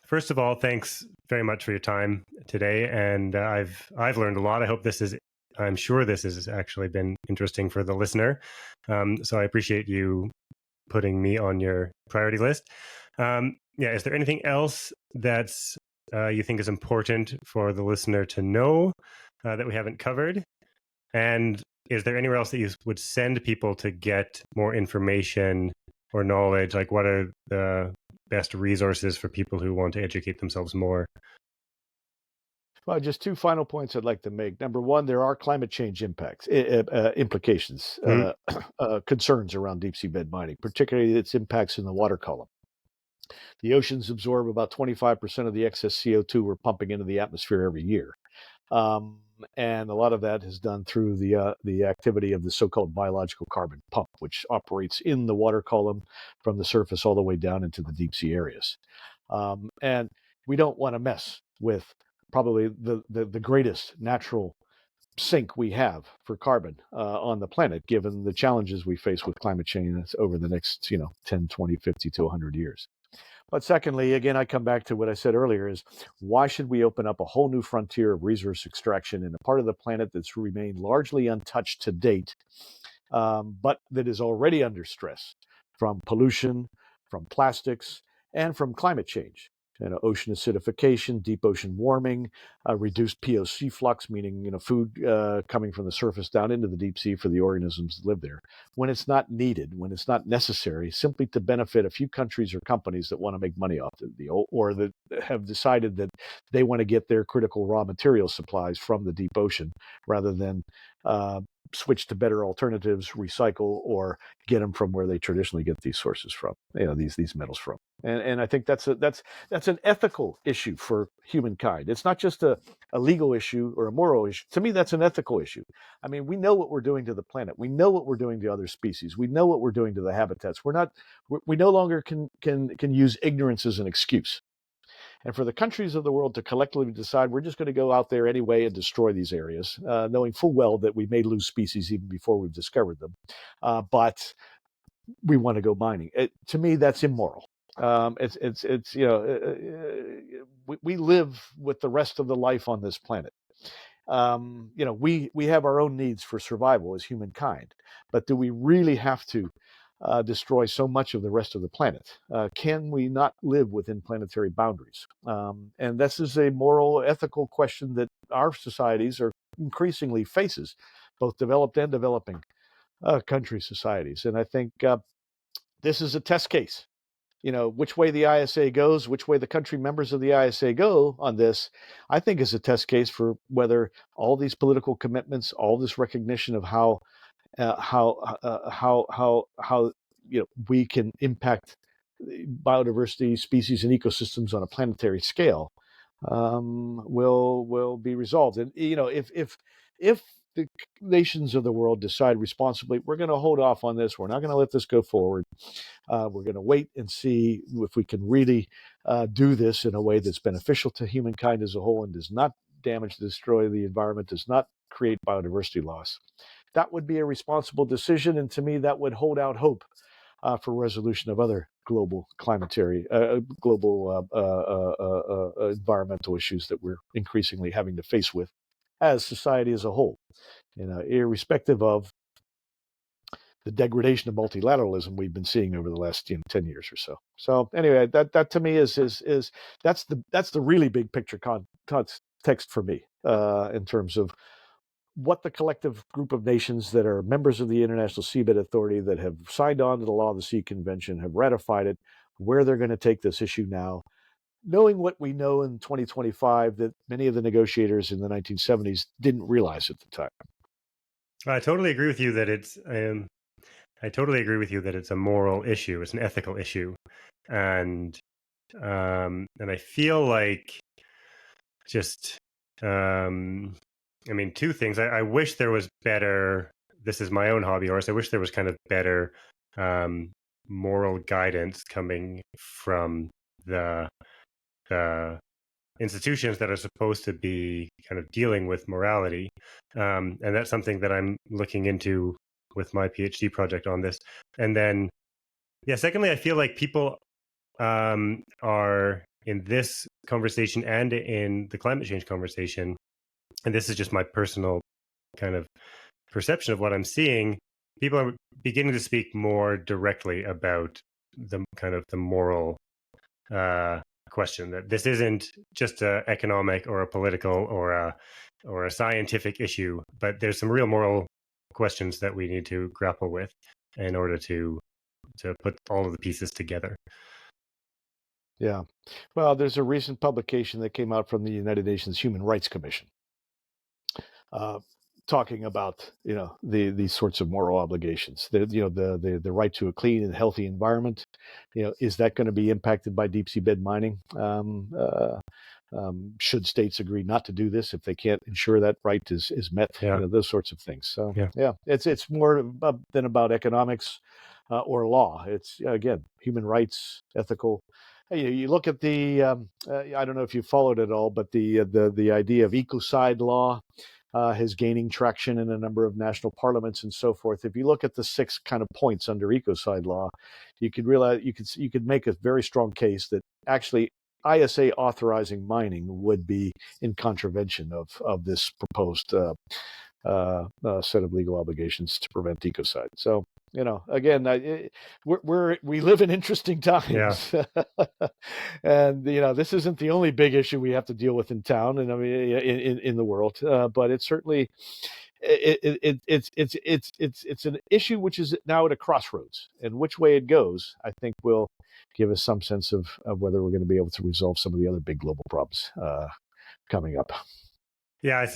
first of all, thanks very much for your time today, and I've learned a lot. I'm sure this has actually been interesting for the listener. So I appreciate you putting me on your priority list. Is there anything else that's you think is important for the listener to know that we haven't covered? And is there anywhere else that you would send people to get more information or knowledge? Like, what are the best resources for people who want to educate themselves more? Well, just two final points I'd like to make. Number one, there are climate change implications, concerns around deep sea bed mining, particularly its impacts in the water column. The oceans absorb about 25% of the excess CO2 we're pumping into the atmosphere every year. And a lot of that is done through the activity of the so-called biological carbon pump, which operates in the water column from the surface all the way down into the deep sea areas. And we don't want to mess with probably the greatest natural sink we have for carbon on the planet, given the challenges we face with climate change over the next 10, 20, 50 to 100 years. But secondly, again, I come back to what I said earlier is why should we open up a whole new frontier of resource extraction in a part of the planet that's remained largely untouched to date, but that is already under stress from pollution, from plastics, and from climate change? Ocean acidification, deep ocean warming, reduced POC flux, meaning food coming from the surface down into the deep sea for the organisms that live there, when it's not needed, when it's not necessary, simply to benefit a few countries or companies that want to make money off the deal, or that have decided that they want to get their critical raw material supplies from the deep ocean rather than switch to better alternatives, recycle, or get them from where they traditionally get these sources from, these metals from. And I think that's an ethical issue for humankind. It's not just a legal issue or a moral issue. To me, that's an ethical issue. I mean, we know what we're doing to the planet. We know what we're doing to other species. We know what we're doing to the habitats. We no longer can use ignorance as an excuse. And for the countries of the world to collectively decide we're just going to go out there anyway and destroy these areas, knowing full well that we may lose species even before we've discovered them, but we want to go mining. To me, that's immoral. We live with the rest of the life on this planet. We have our own needs for survival as humankind, but do we really have to destroy so much of the rest of the planet? Can we not live within planetary boundaries? And this is a moral, ethical question that our societies are increasingly faces, both developed and developing country societies. And I think this is a test case. Which way the ISA goes, which way the country members of the ISA go on this, I think is a test case for whether all these political commitments, all this recognition of how we can impact biodiversity, species, and ecosystems on a planetary scale will be resolved. And if the nations of the world decide responsibly, we're going to hold off on this. We're not going to let this go forward. We're going to wait and see if we can really do this in a way that's beneficial to humankind as a whole and does not damage, destroy the environment, does not create biodiversity loss. That would be a responsible decision, and to me, that would hold out hope for resolution of other global environmental issues that we're increasingly having to face with as society as a whole. Irrespective of the degradation of multilateralism we've been seeing over the last 10 years or so. So anyway, that to me is that's the really big picture context for me in terms of what the collective group of nations that are members of the International Seabed Authority that have signed on to the Law of the Sea Convention, have ratified it, where they're going to take this issue now, knowing what we know in 2025 that many of the negotiators in the 1970s didn't realize at the time. I totally agree with you that it's a moral issue. It's an ethical issue, and I feel like just two things. I wish there was better. This is my own hobby horse. I wish there was kind of better moral guidance coming from the institutions that are supposed to be kind of dealing with morality, and that's something that I'm looking into with my PhD project on this. And then, secondly, I feel like people are in this conversation and in the climate change conversation, and this is just my personal kind of perception of what I'm seeing, people are beginning to speak more directly about the kind of the moral question, that this isn't just an economic or a political or a scientific issue, but there's some real moral questions that we need to grapple with in order to put all of the pieces together. Yeah. Well, there's a recent publication that came out from the United Nations Human Rights Commission talking about these sorts of moral obligations. The right to a clean and healthy environment. Is that going to be impacted by deep sea bed mining? Should states agree not to do this if they can't ensure that right is met? Those sorts of things. So it's more than about economics or law. It's again human rights, ethical. You look at the I don't know if you followed it all, but the idea of ecocide law is gaining traction in a number of national parliaments and so forth. If you look at the 6 kind of points under ecocide law, you could realize you could make a very strong case that actually ISA authorizing mining would be in contravention of this proposed set of legal obligations to prevent ecocide. So again, we live in interesting times, and this isn't the only big issue we have to deal with in town, and I mean in the world, but it's certainly it's an issue which is now at a crossroads, and which way it goes, I think, will give us some sense of whether we're going to be able to resolve some of the other big global problems coming up. Yeah,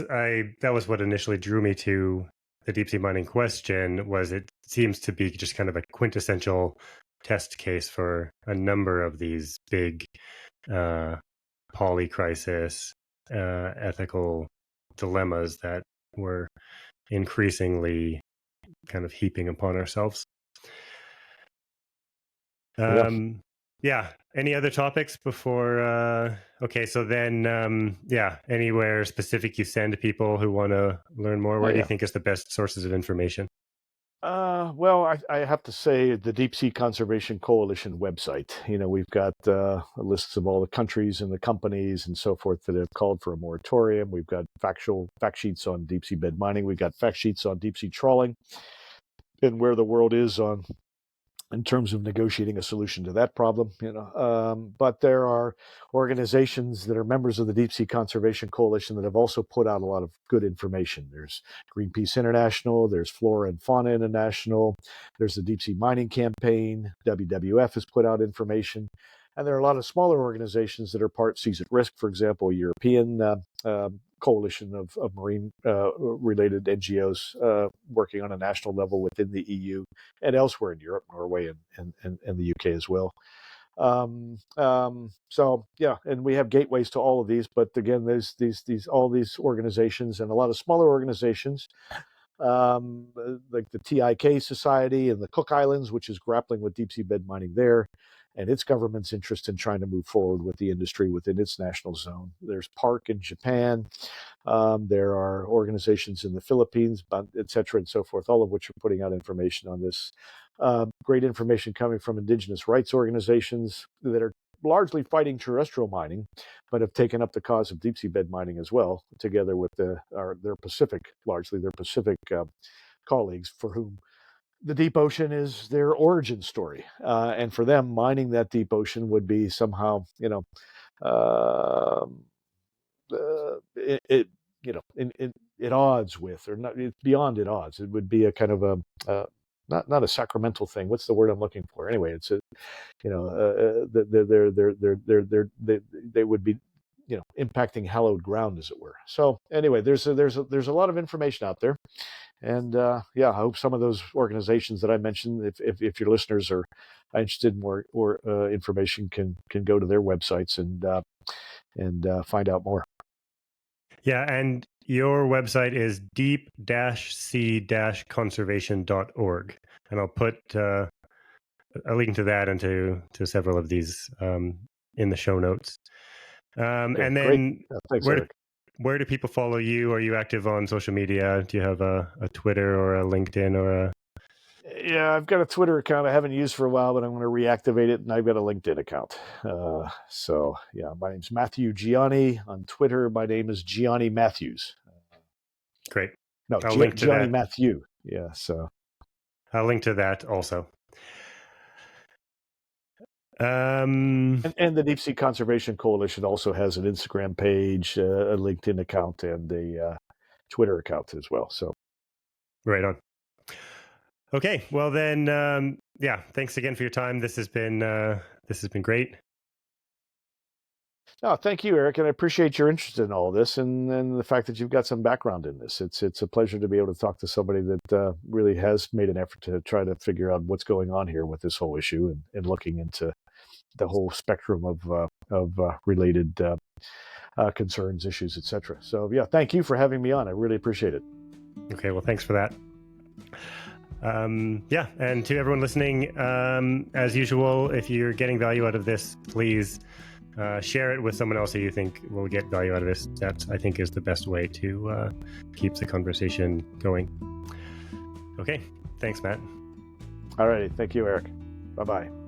that was what initially drew me to the deep sea mining question. Was it seems to be just kind of a quintessential test case for a number of these big polycrisis ethical dilemmas that we're increasingly kind of heaping upon ourselves. Any other topics before? Okay, so then, anywhere specific you send people who want to learn more? Where do you think is the best sources of information? Well, I have to say the Deep Sea Conservation Coalition website. We've got lists of all the countries and the companies and so forth that have called for a moratorium. We've got fact sheets on deep sea bed mining. We've got fact sheets on deep sea trawling and where the world is in terms of negotiating a solution to that problem. But there are organizations that are members of the Deep Sea Conservation Coalition that have also put out a lot of good information. There's Greenpeace International, there's Flora and Fauna International, there's the Deep Sea Mining Campaign, WWF has put out information, and there are a lot of smaller organizations that are part Seas at Risk, for example, a European coalition of marine related NGOs working on a national level within the EU and elsewhere in Europe, Norway, and the UK as well. So yeah, and we have gateways to all of these. But again, there's all these organizations and a lot of smaller organizations, like the TIK Society and the Cook Islands, which is grappling with deep sea bed mining there, and its government's interest in trying to move forward with the industry within its national zone. There's PARC in Japan. There are organizations in the Philippines, et cetera, and so forth, all of which are putting out information on this. Great information coming from indigenous rights organizations that are largely fighting terrestrial mining, but have taken up the cause of deep sea bed mining as well, together with their Pacific, colleagues, for whom the deep ocean is their origin story, and for them, mining that deep ocean would be somehow, uh, it in at odds with, or not, it's beyond at odds. It would be a kind of a not a sacramental thing. What's the word I'm looking for? Anyway, it's a they would be impacting hallowed ground, as it were. So anyway, there's a lot of information out there, and yeah, I hope some of those organizations that I mentioned, if your listeners are interested in more information, can go to their websites and find out more. Yeah, and your website is deep-sea-conservation.org, and I'll put a link to that and to several of these in the show notes. Okay, and great. then Thanks, where Eric. where do people follow you? Are you active on social media? Do you have a Twitter or a LinkedIn or a... Yeah, I've got a Twitter account I haven't used for a while, but I'm going to reactivate it, and I've got a LinkedIn account. So yeah, my name's Matthew Gianni on Twitter. My name is Gianni Matthews. Great. No, I'll link to Gianni that. Matthew. Yeah, so I'll link to that also. and the Deep Sea Conservation Coalition also has an Instagram page, a LinkedIn account, and a Twitter account as well. So right on. Okay, well then, yeah. Thanks again for your time. This has been great. no, thank you, Eric, and I appreciate your interest in all this, and the fact that you've got some background in this. It's a pleasure to be able to talk to somebody that really has made an effort to try to figure out what's going on here with this whole issue, and looking into the whole spectrum of related concerns, issues, etc. So yeah, thank you for having me on. I really appreciate it. Okay, well, thanks for that. Yeah, and to everyone listening, as usual, if you're getting value out of this, please share it with someone else who you think will get value out of this. That, I think, is the best way to keep the conversation going. Okay, thanks, Matt. All righty, thank you, Eric. Bye-bye.